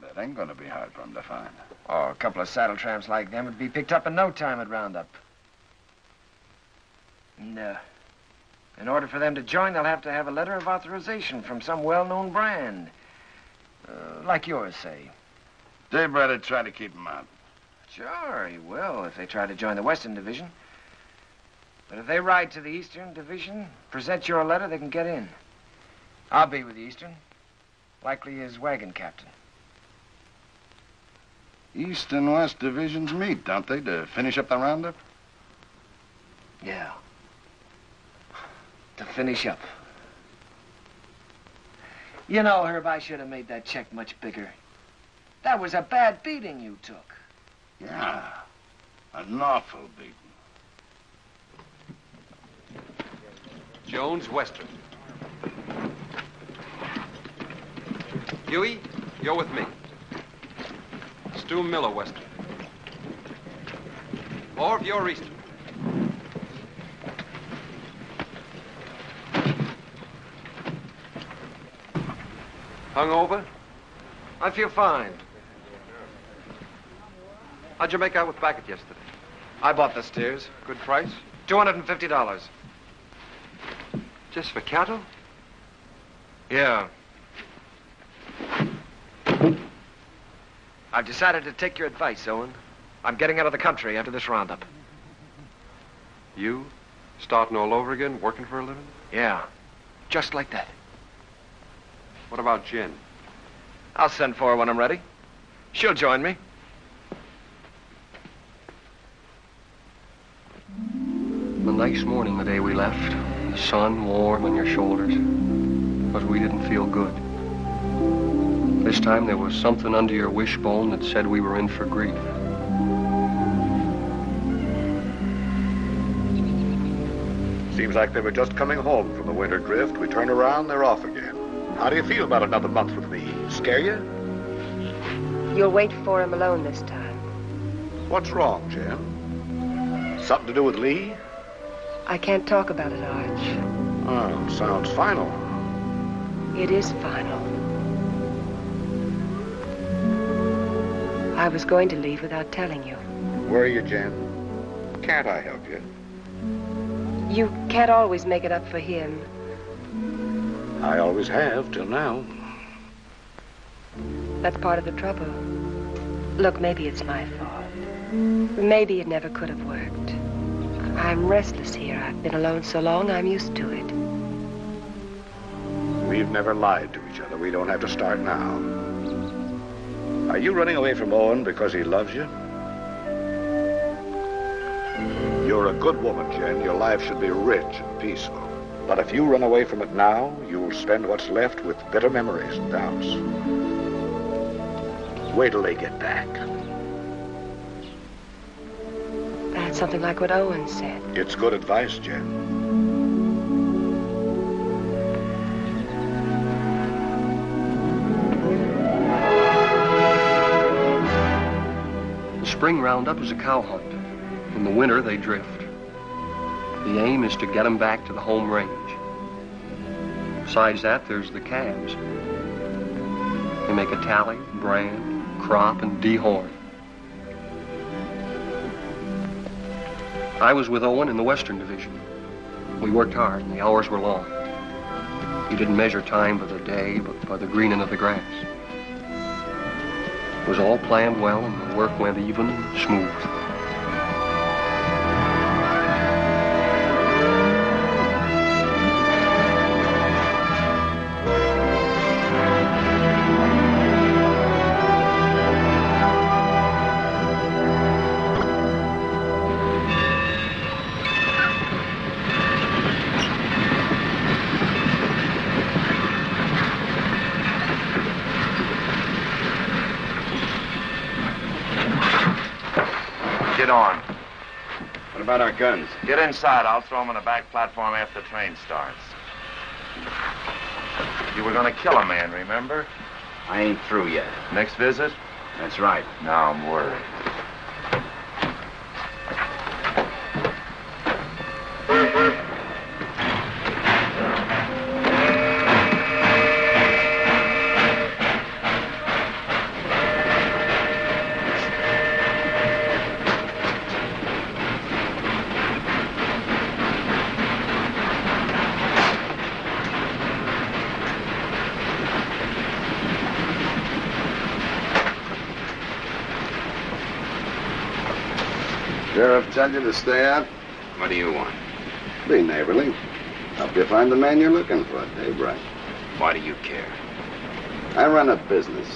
That ain't gonna be hard for him to find. Oh, a couple of saddle tramps like them would be picked up in no time at roundup. And, in order for them to join, they'll have to have a letter of authorization from some well-known brand. Like yours, say. Daybright would try to keep him out. Sure, he will, if they try to join the Western Division. But if they ride to the Eastern Division, present your letter, they can get in. I'll be with the Eastern. Likely his wagon captain. East and West divisions meet, don't they, to finish up the roundup? Yeah. To finish up. You know, Herb, I should have made that check much bigger. That was a bad beating you took. Yeah. An awful beating. Jones, Western. Huey, you're with me. Stu Miller, Western. Orv, you're Eastern. Hungover? I feel fine. How'd you make out with Backett yesterday? I bought the steers. Good price? $250. Just for cattle? Yeah. I've decided to take your advice, Owen. I'm getting out of the country after this roundup. You? Starting all over again, working for a living? Yeah. Just like that. What about Jen? I'll send for her when I'm ready. She'll join me. The nice morning the day we left. The sun warm on your shoulders. But we didn't feel good. This time there was something under your wishbone that said we were in for grief. Seems like they were just coming home from the winter drift. We turn around, they're off again. How do you feel about another month with me? Scare you? You'll wait for him alone this time. What's wrong, Jen? Something to do with Lee? I can't talk about it, Arch. Oh, sounds final. It is final. I was going to leave without telling you. Where are you, Jen? Can't I help you? You can't always make it up for him. I always have, till now. That's part of the trouble. Look, maybe it's my fault. Maybe it never could have worked. I'm restless here. I've been alone so long, I'm used to it. We've never lied to each other. We don't have to start now. Are you running away from Owen because he loves you? You're a good woman, Jen. Your life should be rich and peaceful. But if you run away from it now, you'll spend what's left with bitter memories and doubts. Wait till they get back. That's something like what Owen said. It's good advice, Jen. The spring roundup is a cow hunt. In the winter, they drift. The aim is to get them back to the home range. Besides that, there's the calves. They make a tally, brand, crop, and dehorn. I was with Owen in the Western Division. We worked hard, and the hours were long. He didn't measure time by the day, but by the greening of the grass. It was all planned well, and the work went even and smooth. Get on. What about our guns? Get inside. I'll throw them on the back platform after the train starts. You were gonna kill a man, remember? I ain't through yet. Next visit? That's right. Now I'm worried. Sheriff tell you to stay out? What do you want? Be neighborly. Help you find the man you're looking for, Daybreak. Why do you care? I run a business.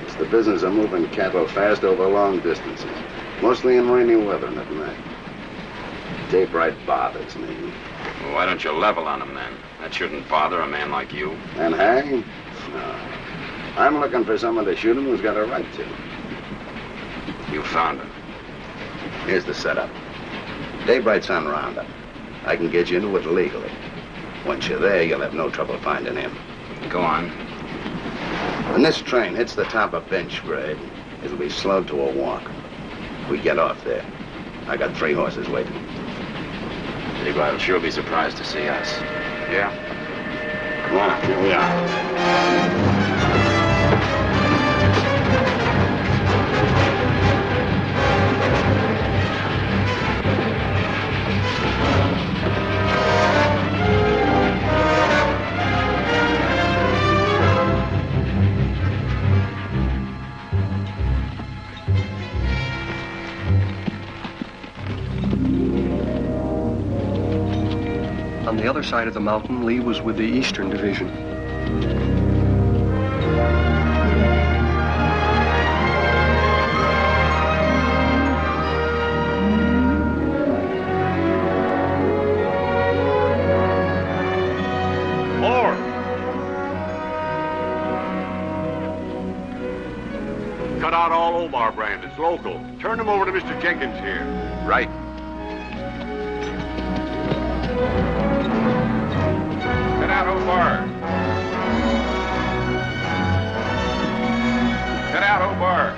It's the business of moving cattle fast over long distances, mostly in rainy weather and at night. Daybreak bothers me. Well, why don't you level on him then? That shouldn't bother a man like you. And hang? No. I'm looking for someone to shoot him who's got a right to. You found him. Here's the setup. Daybreak's on Roundup. I can get you into it legally. Once you're there, you'll have no trouble finding him. Go on. When this train hits the top of Bench Grade, it'll be slowed to a walk. We get off there. I got 3 horses waiting. Daybreak will sure be surprised to see us. Yeah? Come on, here we are. On the other side of the mountain, Lee was with the Eastern Division. More! Cut out all Omar brand. It's local. Turn them over to Mr. Jenkins here. Right. Get out, Omar. Get out, Omar.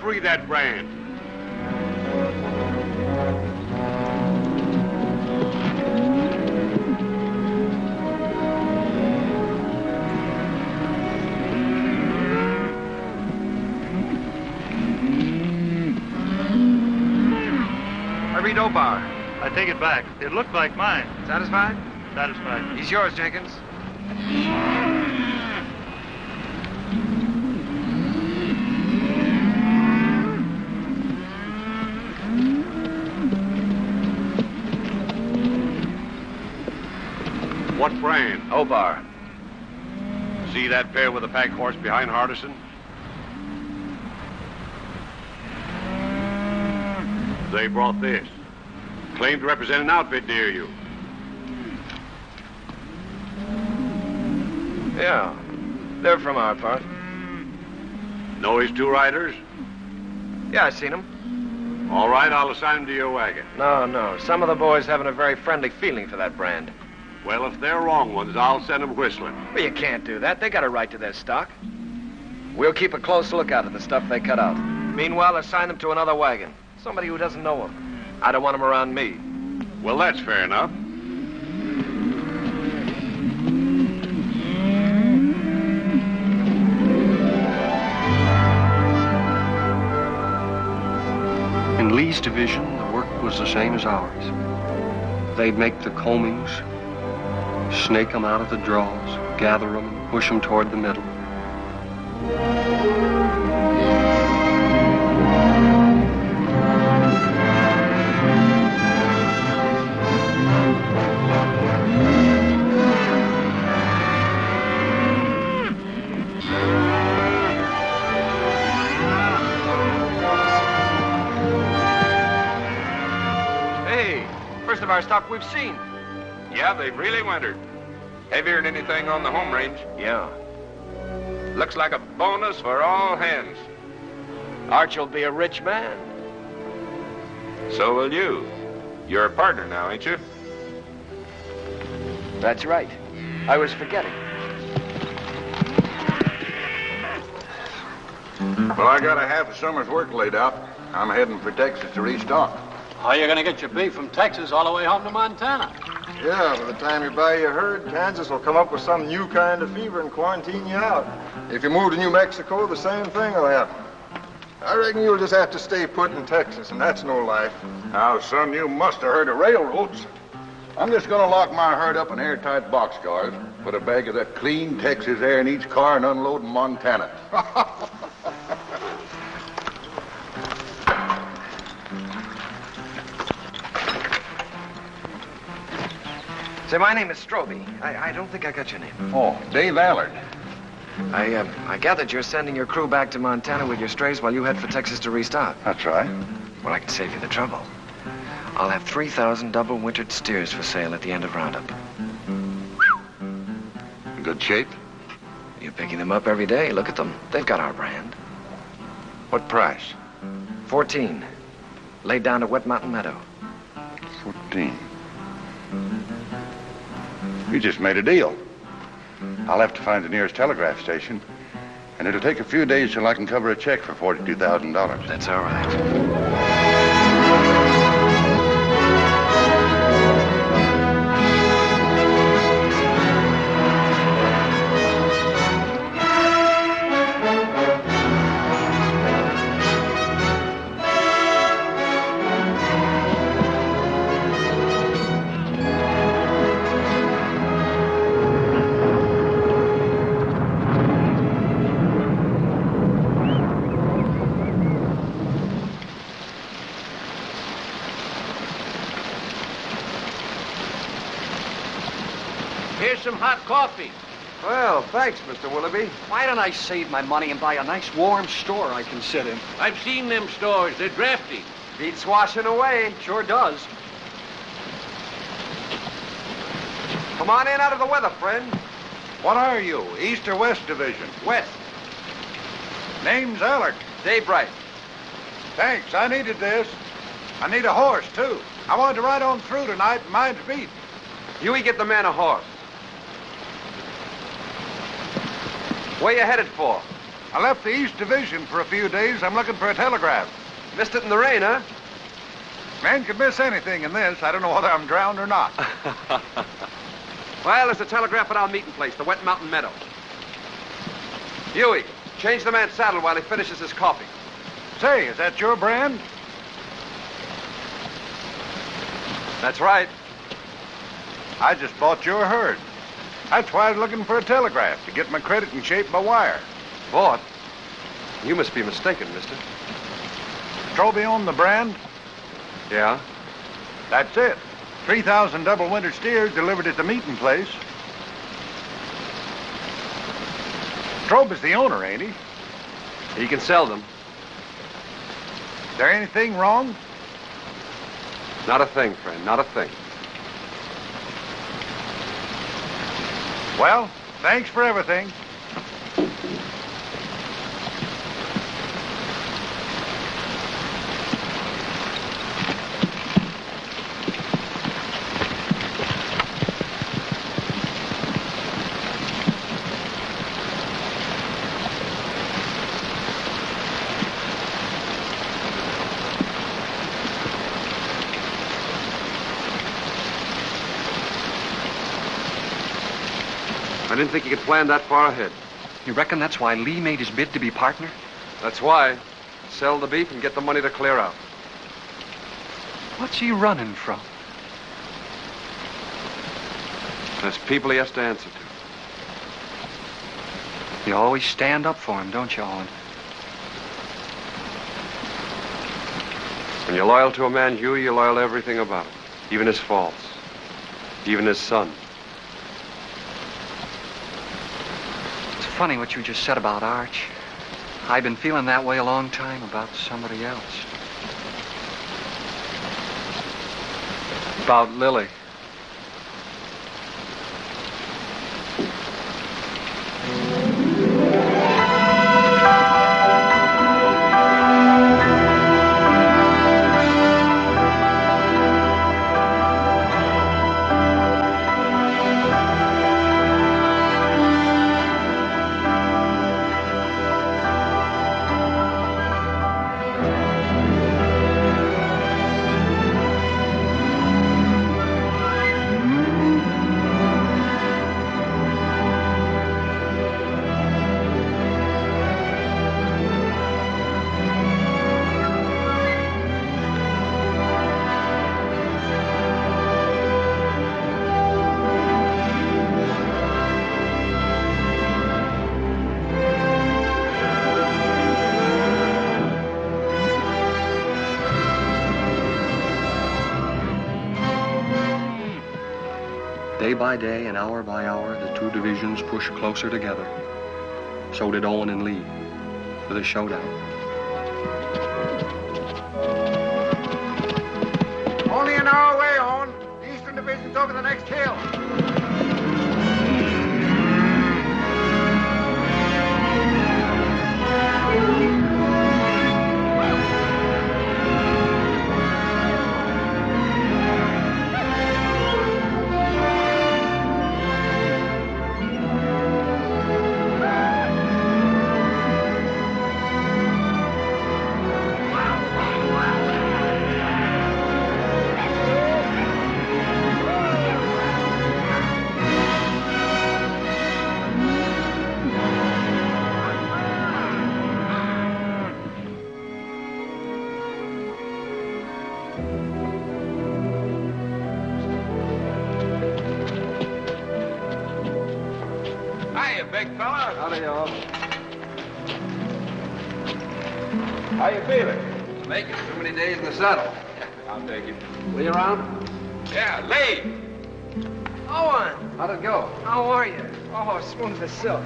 free that brand. I read Obar. I take it back. It looked like mine. Satisfied? Satisfied. He's yours, Jenkins. What brand? Obar. See that pair with the pack horse behind Hardison? They brought this. Claimed to represent an outfit near you. Yeah, they're from our part. Know his two riders? Yeah, I seen them. All right, I'll assign them to your wagon. No. Some of the boys haven't a very friendly feeling for that brand. Well, if they're wrong ones, I'll send them whistling. Well, you can't do that. They got a right to their stock. We'll keep a close lookout at the stuff they cut out. Meanwhile, assign them to another wagon. Somebody who doesn't know them. I don't want them around me. Well, that's fair enough. In Lee's division, the work was the same as ours. They'd make the combings, snake them out of the draws, gather them, and push them toward the middle. Of our stock we've seen. Yeah, they've really wintered. Heavier than anything on the home range. Yeah. Looks like a bonus for all hands. Arch will be a rich man. So will you. You're a partner now, ain't you? That's right. I was forgetting. Well, I got a half a summer's work laid out. I'm heading for Texas to restock. How are you going to get your beef from Texas all the way home to Montana? Yeah, by the time you buy your herd, Kansas will come up with some new kind of fever and quarantine you out. If you move to New Mexico, the same thing will happen. I reckon you'll just have to stay put in Texas, and that's no life. Now, son, you must have heard of railroads. I'm just going to lock my herd up in airtight boxcars, put a bag of that clean Texas air in each car, and unload in Montana. Say, my name is Stroby. I don't think I got your name. Oh, Dave Allard. I gathered you're sending your crew back to Montana with your strays while you head for Texas to restock. That's right. Well, I can save you the trouble. I'll have 3,000 double-wintered steers for sale at the end of Roundup. In good shape? You're picking them up every day. Look at them. They've got our brand. What price? 14. Laid down at Wet Mountain Meadow. 14. You just made a deal. I'll have to find the nearest telegraph station, and it'll take a few days till I can cover a check for $42,000. That's all right. Here's some hot coffee. Well, thanks, Mr. Willoughby. Why don't I save my money and buy a nice warm store I can sit in? I've seen them stores. They're drafty. Beats washing away. Sure does. Come on in out of the weather, friend. What are you, East or West Division? West. Name's Allard. Dave Bright. Thanks, I needed this. I need a horse, too. I wanted to ride on through tonight and mine's beat. Huey, get the man a horse. Where you headed for? I left the East Division for a few days. I'm looking for a telegraph. Missed it in the rain, huh? Man could miss anything in this. I don't know whether I'm drowned or not. Well, there's a telegraph at our meeting place, the Wet Mountain Meadow. Huey, change the man's saddle while he finishes his coffee. Say, is that your brand? That's right. I just bought your herd. That's why I was looking for a telegraph, to get my credit in shape by wire. Bought? You must be mistaken, mister. Strobe owned the brand? Yeah? That's it. 3,000 double winter steers delivered at the meeting place. Strobe is the owner, ain't he? He can sell them. Is there anything wrong? Not a thing, friend, not a thing. Well, thanks for everything. I didn't think you could plan that far ahead. You reckon that's why Lee made his bid to be partner? That's why. Sell the beef and get the money to clear out. What's he running from? There's people he has to answer to. You always stand up for him, don't you, Owen? When you're loyal to a man, Huey, you're loyal to everything about him. Even his faults. Even his son. It's funny what you just said about Arch. I've been feeling that way a long time about somebody else. About Lily. Day by day and hour by hour, the two divisions pushed closer together. So did Owen and Lee, for the showdown. Only an hour away, Owen. The Eastern Division's over the next hill. Big fella. Howdy, y'all. How you feeling? Make it. Too many days in the saddle. I'll take it. Lee around? Yeah, Lee. Owen! How'd it go? How are you? Oh, smooth as silk.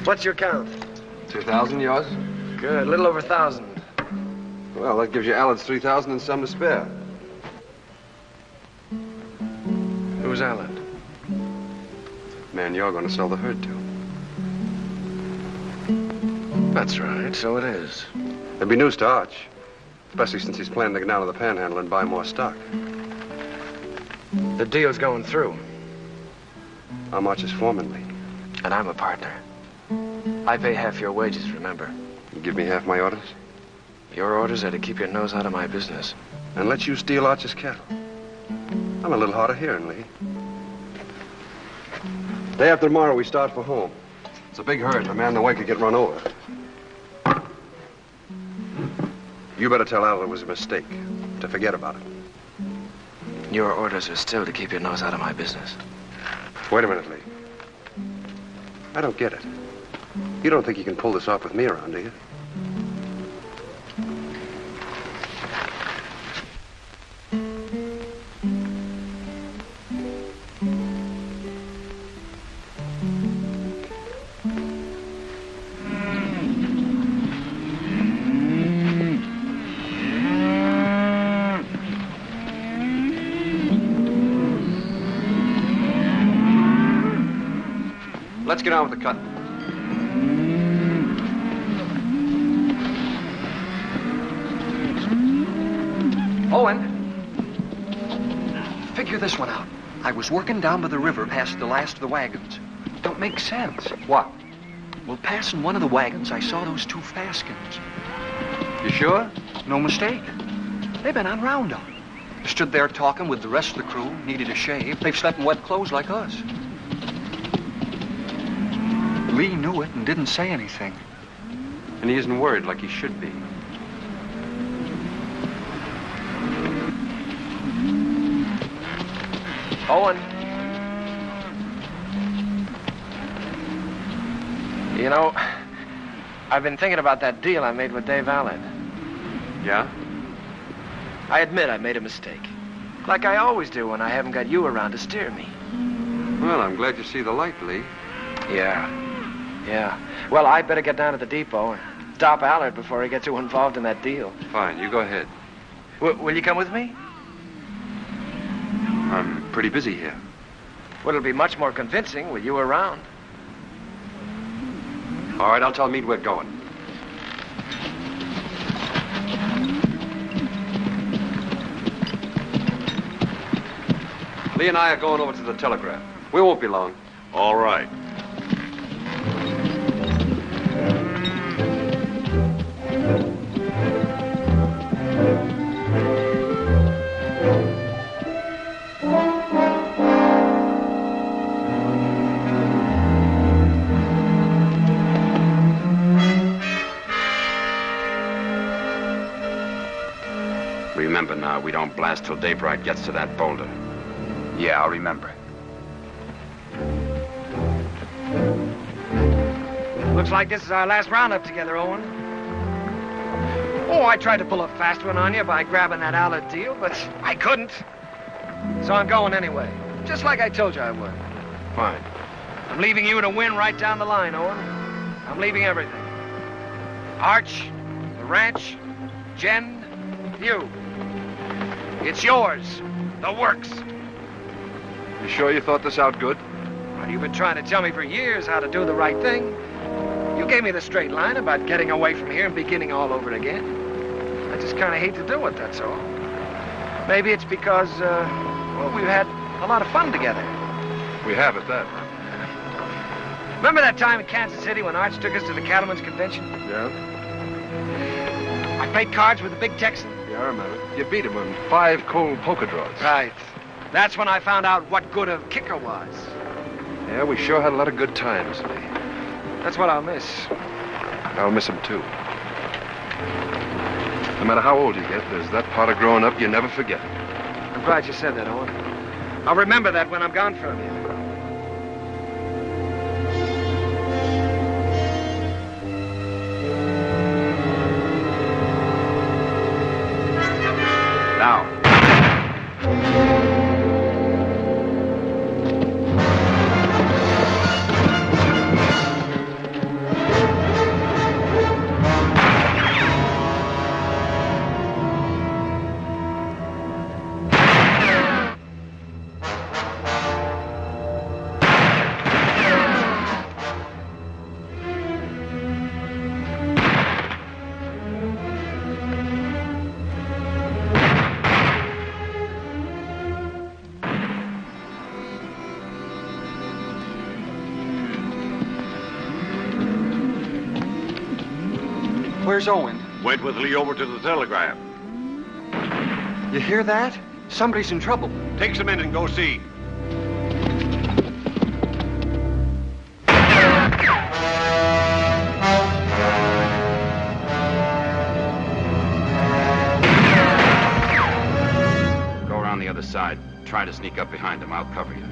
What's your count? 2,000, yours? Good, a little over 1,000. Well, that gives you Alan's 3,000 and some to spare. Who's Alan? Man, you're going to sell the herd to. That's right, so it is. There'd be news to Arch, especially since he's planning to get down to the Panhandle and buy more stock. The deal's going through. I'm Arch's foreman, Lee. And I'm a partner. I pay half your wages, remember? You give me half my orders? Your orders are to keep your nose out of my business. And let you steal Archer's cattle. I'm a little hard of hearing, Lee. Day after tomorrow, we start for home. It's a big herd, and a man in the way could get run over. You better tell Al it was a mistake, to forget about it. Your orders are still to keep your nose out of my business. Wait a minute, Lee. I don't get it. You don't think you can pull this off with me around, do you? Let's get on with the cut. Owen, figure this one out. I was working down by the river past the last of the wagons. Don't make sense. What? Well, passing one of the wagons, I saw those two Faskins. You sure? No mistake. They've been on roundup. Stood there talking with the rest of the crew, needed a shave. They've slept in wet clothes like us. Lee knew it and didn't say anything. And he isn't worried like he should be. Owen. You know, I've been thinking about that deal I made with Dave Allen. Yeah? I admit I made a mistake. Like I always do when I haven't got you around to steer me. Well, I'm glad you see the light, Lee. Yeah. Well, I better get down to the depot and stop Allard before he gets too involved in that deal. Fine, you go ahead. Will you come with me? I'm pretty busy here. Well, it'll be much more convincing with you around. All right, I'll tell Meade we're going. Lee and I are going over to the telegraph. We won't be long. All right. Remember now, we don't blast till daybreak gets to that boulder. Yeah, I'll remember. Looks like this is our last roundup together, Owen. Oh, I tried to pull a fast one on you by grabbing that Allard deal, but I couldn't. So I'm going anyway, just like I told you I would. Fine. I'm leaving you to win right down the line, Owen. I'm leaving everything. Arch, the ranch, Jen, you. It's yours. The works. You sure you thought this out good? Well, you've been trying to tell me for years how to do the right thing. You gave me the straight line about getting away from here and beginning all over again. I just kind of hate to do it, that's all. Maybe it's because, well, we've had a lot of fun together. We have at that. Remember that time in Kansas City when Arch took us to the Cattlemen's Convention? Yeah? I played cards with the big Texan. Yeah, I remember. You beat him in 5 cold poker draws. Right. That's when I found out what good a kicker was. Yeah, we sure had a lot of good times, Lee. That's what I'll miss. I'll miss him, too. No matter how old you get, there's that part of growing up you never forget. I'm glad you said that, Owen. I'll remember that when I'm gone from you. Now. Where's Owen? Went with Lee over to the telegraph. You hear that? Somebody's in trouble. Take some men and go see. Go around the other side. Try to sneak up behind him. I'll cover you.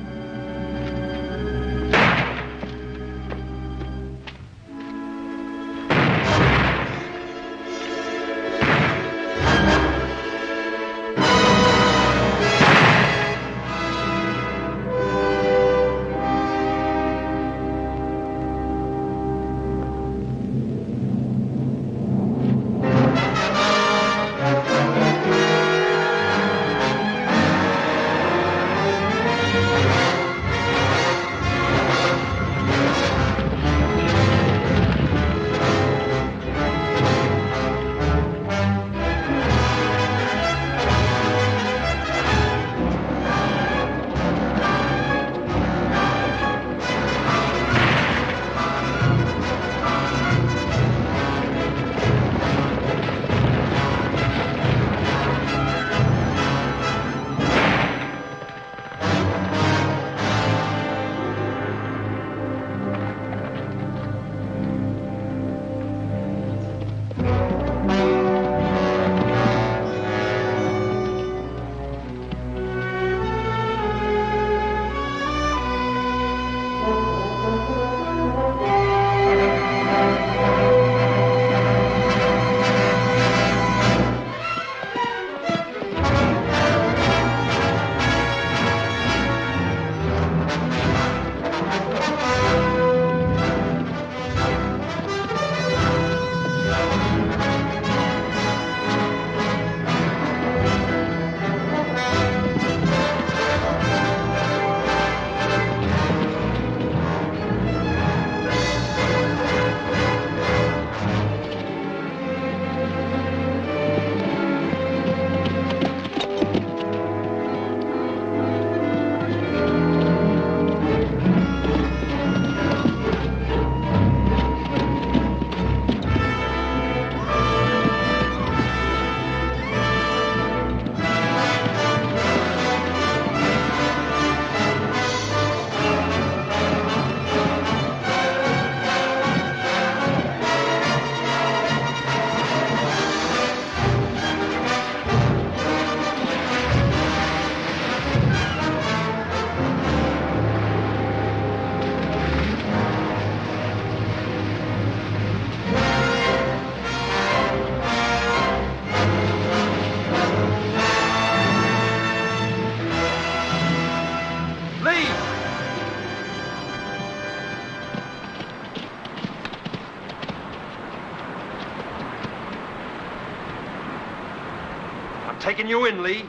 Taking you in, Lee.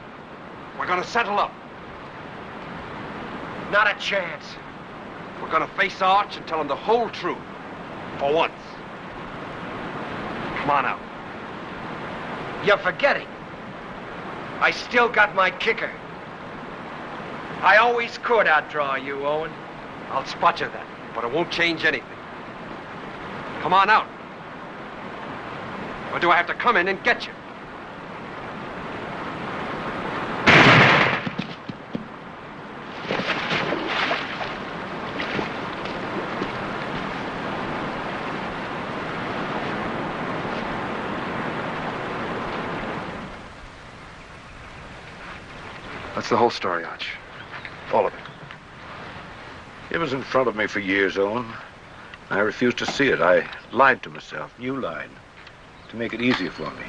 We're gonna settle up. Not a chance. We're gonna face Arch and tell him the whole truth. For once. Come on out. You're forgetting. I still got my kicker. I always could outdraw you, Owen. I'll spot you then, but it won't change anything. Come on out. Or do I have to come in and get you? That's the whole story, Arch. All of it. It was in front of me for years, Owen. I refused to see it. I lied to myself. You lied. To make it easier for me.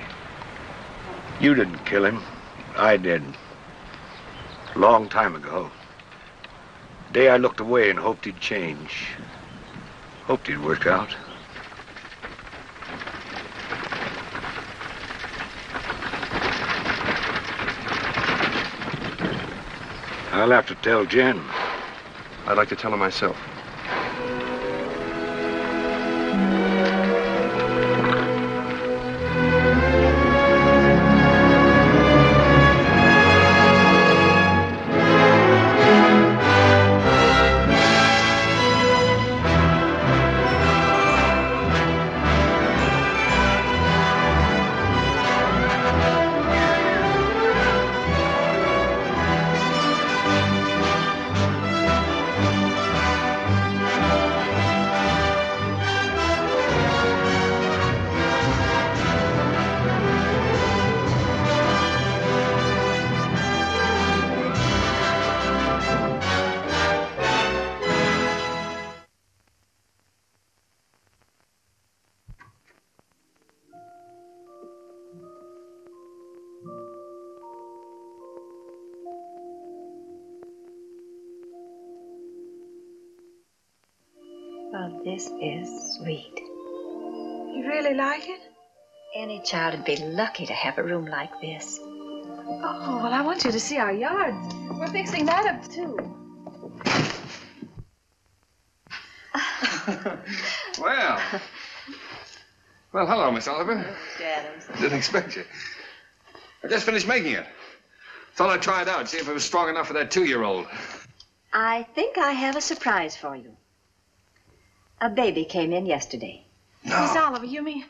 You didn't kill him. I did. Long time ago. The day I looked away and hoped he'd change. Hoped he'd work out. I'll have to tell Jen. I'd like to tell her myself. This is sweet. You really like it? Any child would be lucky to have a room like this. Oh, well, I want you to see our yard. We're fixing that up, too. Well, hello, Miss Oliver. Mr. Adams. Didn't expect you. I just finished making it. Thought I'd try it out, see if it was strong enough for that 2-year-old. I think I have a surprise for you. A baby came in yesterday. No. Miss Oliver, you mean?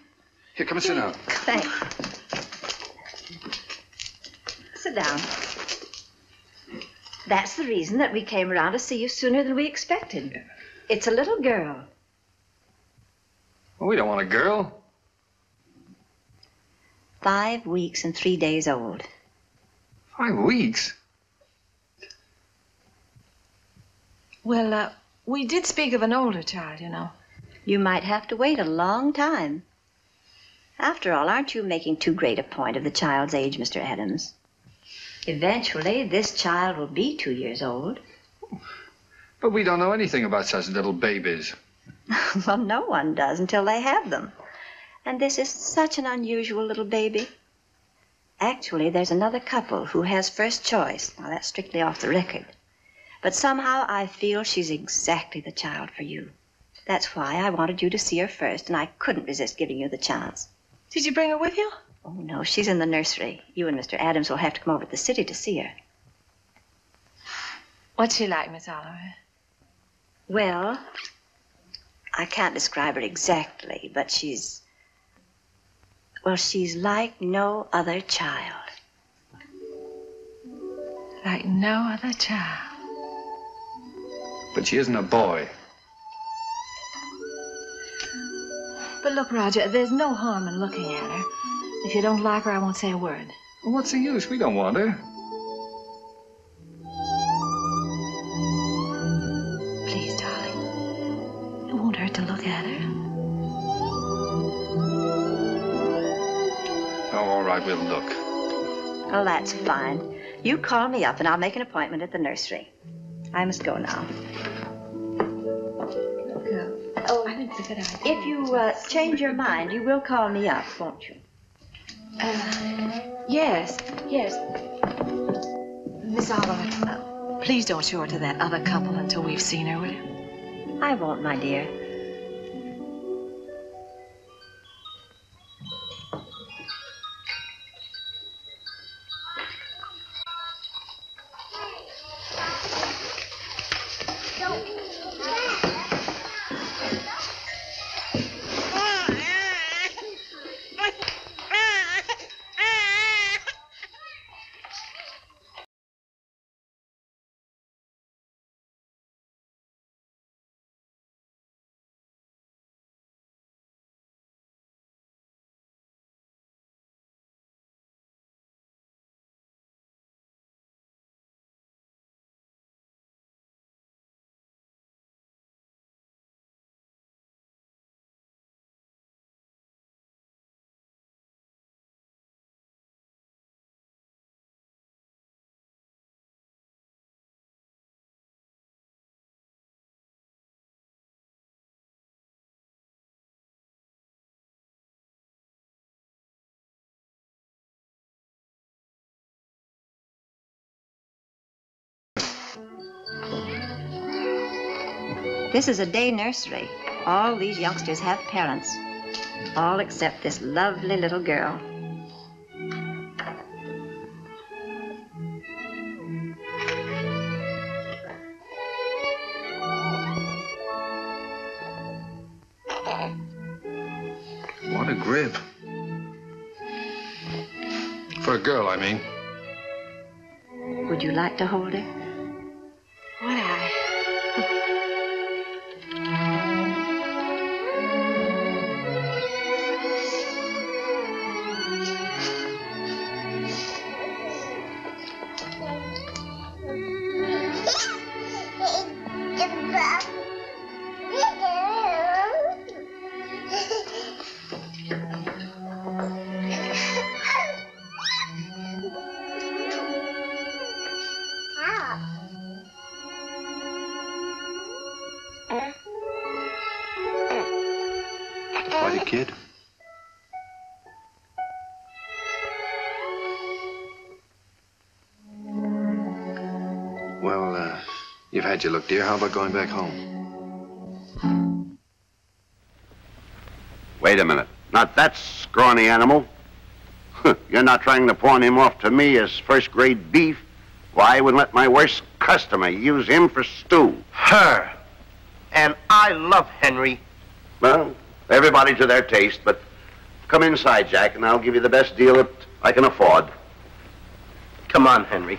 Here, come and sit down. Thanks. Sit down. That's the reason that we came around to see you sooner than we expected. It's a little girl. Well, we don't want a girl. 5 weeks and 3 days old. 5 weeks? Well, we did speak of an older child, you know. You might have to wait a long time. After all, aren't you making too great a point of the child's age, Mr. Adams? Eventually, this child will be 2 years old. But we don't know anything about such little babies. Well, no one does until they have them. And this is such an unusual little baby. Actually, there's another couple who has first choice. Now, that's strictly off the record. But somehow I feel she's exactly the child for you. That's why I wanted you to see her first, and I couldn't resist giving you the chance. Did you bring her with you? Oh, no, she's in the nursery. You and Mr. Adams will have to come over to the city to see her. What's she like, Miss Oliver? Well, I can't describe her exactly, but she's like no other child. Like no other child. But she isn't a boy. But look, Roger, there's no harm in looking at her. If you don't like her, I won't say a word. Well, what's the use? We don't want her. Please, darling. It won't hurt to look at her. Oh, all right, we'll look. Oh, that's fine. You call me up, and I'll make an appointment at the nursery. I must go now. Oh, I think it's a good idea. If you change your mind, you will call me up, won't you? Yes. Miss Oliver, please don't show her to that other couple until we've seen her, will you? I won't, my dear. This is a day nursery. All these youngsters have parents. All except this lovely little girl. What a grip. For a girl, I mean. Would you like to hold her? Would I? kid? Well, you've had your look, dear. How about going back home? Wait a minute. Not that scrawny animal. You're not trying to pawn him off to me as first-grade beef? Why, I wouldn't let my worst customer use him for stew. Her. And I love Henry. Well, everybody to their taste, but come inside, Jack, and I'll give you the best deal that I can afford. Come on, Henry.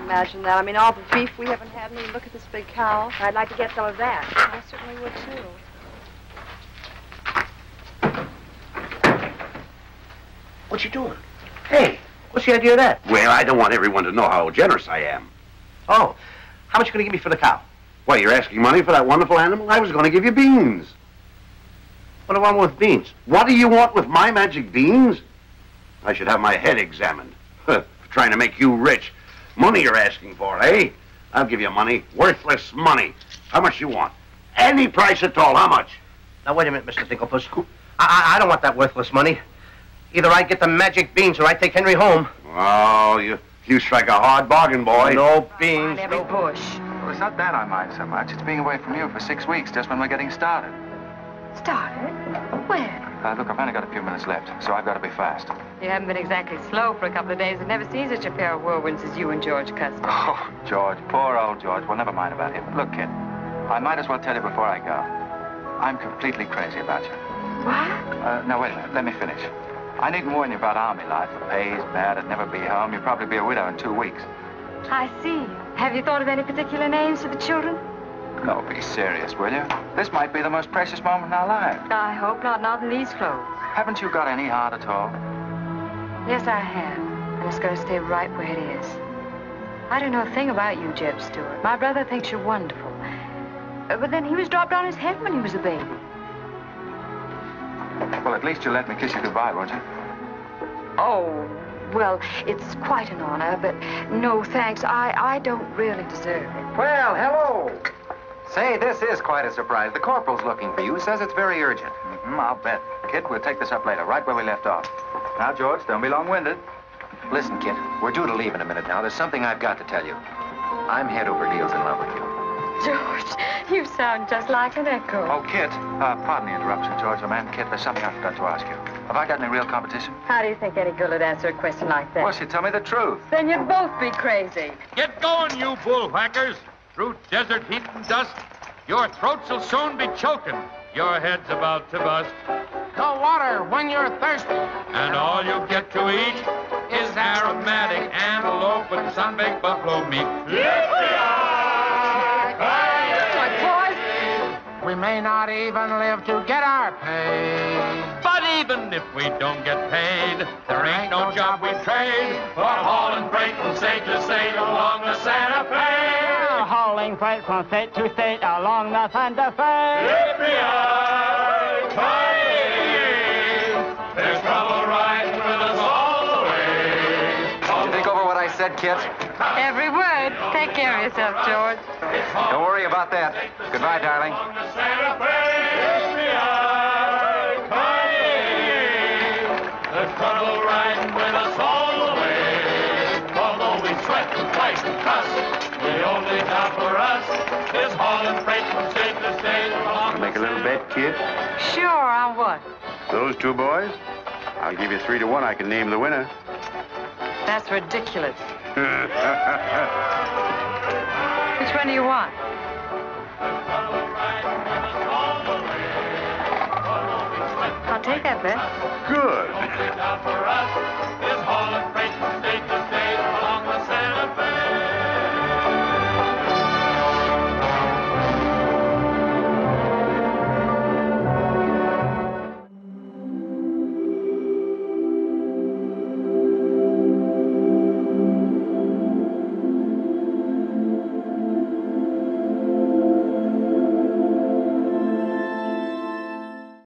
Imagine that. I mean, all the beef we haven't had, and look at this big cow. I'd like to get some of that. I certainly would, too. What you doing? Hey, what's the idea of that? Well, I don't want everyone to know how generous I am. Oh, how much you gonna give me for the cow? Why, you're asking money for that wonderful animal? I was going to give you beans. What do I want with beans? What do you want with my magic beans? I should have my head examined. For trying to make you rich. Money you're asking for, eh? I'll give you money. Worthless money. How much you want? Any price at all. How much? Now, wait a minute, Mr. Dinklepuss. I don't want that worthless money. Either I get the magic beans or I take Henry home. Oh, you strike a hard bargain, boy. No beans. Every bush. Well, it's not that I mind so much. It's being away from you for 6 weeks, just when we're getting started. Started? When? Look, I've only got a few minutes left, so I've got to be fast. You haven't been exactly slow for a couple of days. I've never seen such a pair of whirlwinds as you and George Custer. Oh, George, poor old George. Well, never mind about him. Look, kid, I might as well tell you before I go. I'm completely crazy about you. What? No, wait a minute. Let me finish. I needn't warn you about army life. The pay's bad. I'd never be home. You'd probably be a widow in 2 weeks. I see. Have you thought of any particular names for the children? No, be serious, will you? This might be the most precious moment in our lives. I hope not in these clothes. Haven't you got any heart at all? Yes, I have. And it's going to stay right where it is. I don't know a thing about you, Jeb Stewart. My brother thinks you're wonderful. But then he was dropped on his head when he was a baby. Well, at least you'll let me kiss you goodbye, won't you? Oh, well, it's quite an honor, but no thanks. I don't really deserve it. Well, hello. Say, this is quite a surprise. The corporal's looking for you. Says it's very urgent. I'll bet. Kid, we'll take this up later, right where we left off. Now, George, don't be long-winded. Listen, kid, we're due to leave in a minute now. There's something I've got to tell you. I'm head over heels in love with you. George, you sound just like an echo. Oh, Kit, pardon the interruption, George, oh, man. Kit, there's something I forgot to ask you. Have I got any real competition? How do you think any girl would answer a question like that? Well, she'd tell me the truth. Then you'd both be crazy. Get going, you bullwhackers. Through desert heat and dust, your throats will soon be choking. Your head's about to bust. Go water when you're thirsty. And all you get to eat is aromatic antelope and sun-baked buffalo meat. We may not even live to get our pay. But even if we don't get paid, there ain't no job we trade for hauling freight from state to state along the Santa Fe. Hauling freight from state to state along the Santa Fe. There's trouble riding with us all the way. Did you think over what I said, Kit? Every word. Take care of yourself, George. Don't worry about that. Goodbye, darling. There's trouble riding with us all the way. Although we sweat and fight and cuss, the only job for us is hauling freight from state to state. Make a little bet, kid? Sure, on what? Those two boys? I'll give you 3 to 1. I can name the winner. That's ridiculous. Which one do you want? I'll take that bet. Good. The only job for us is hauling freight from state to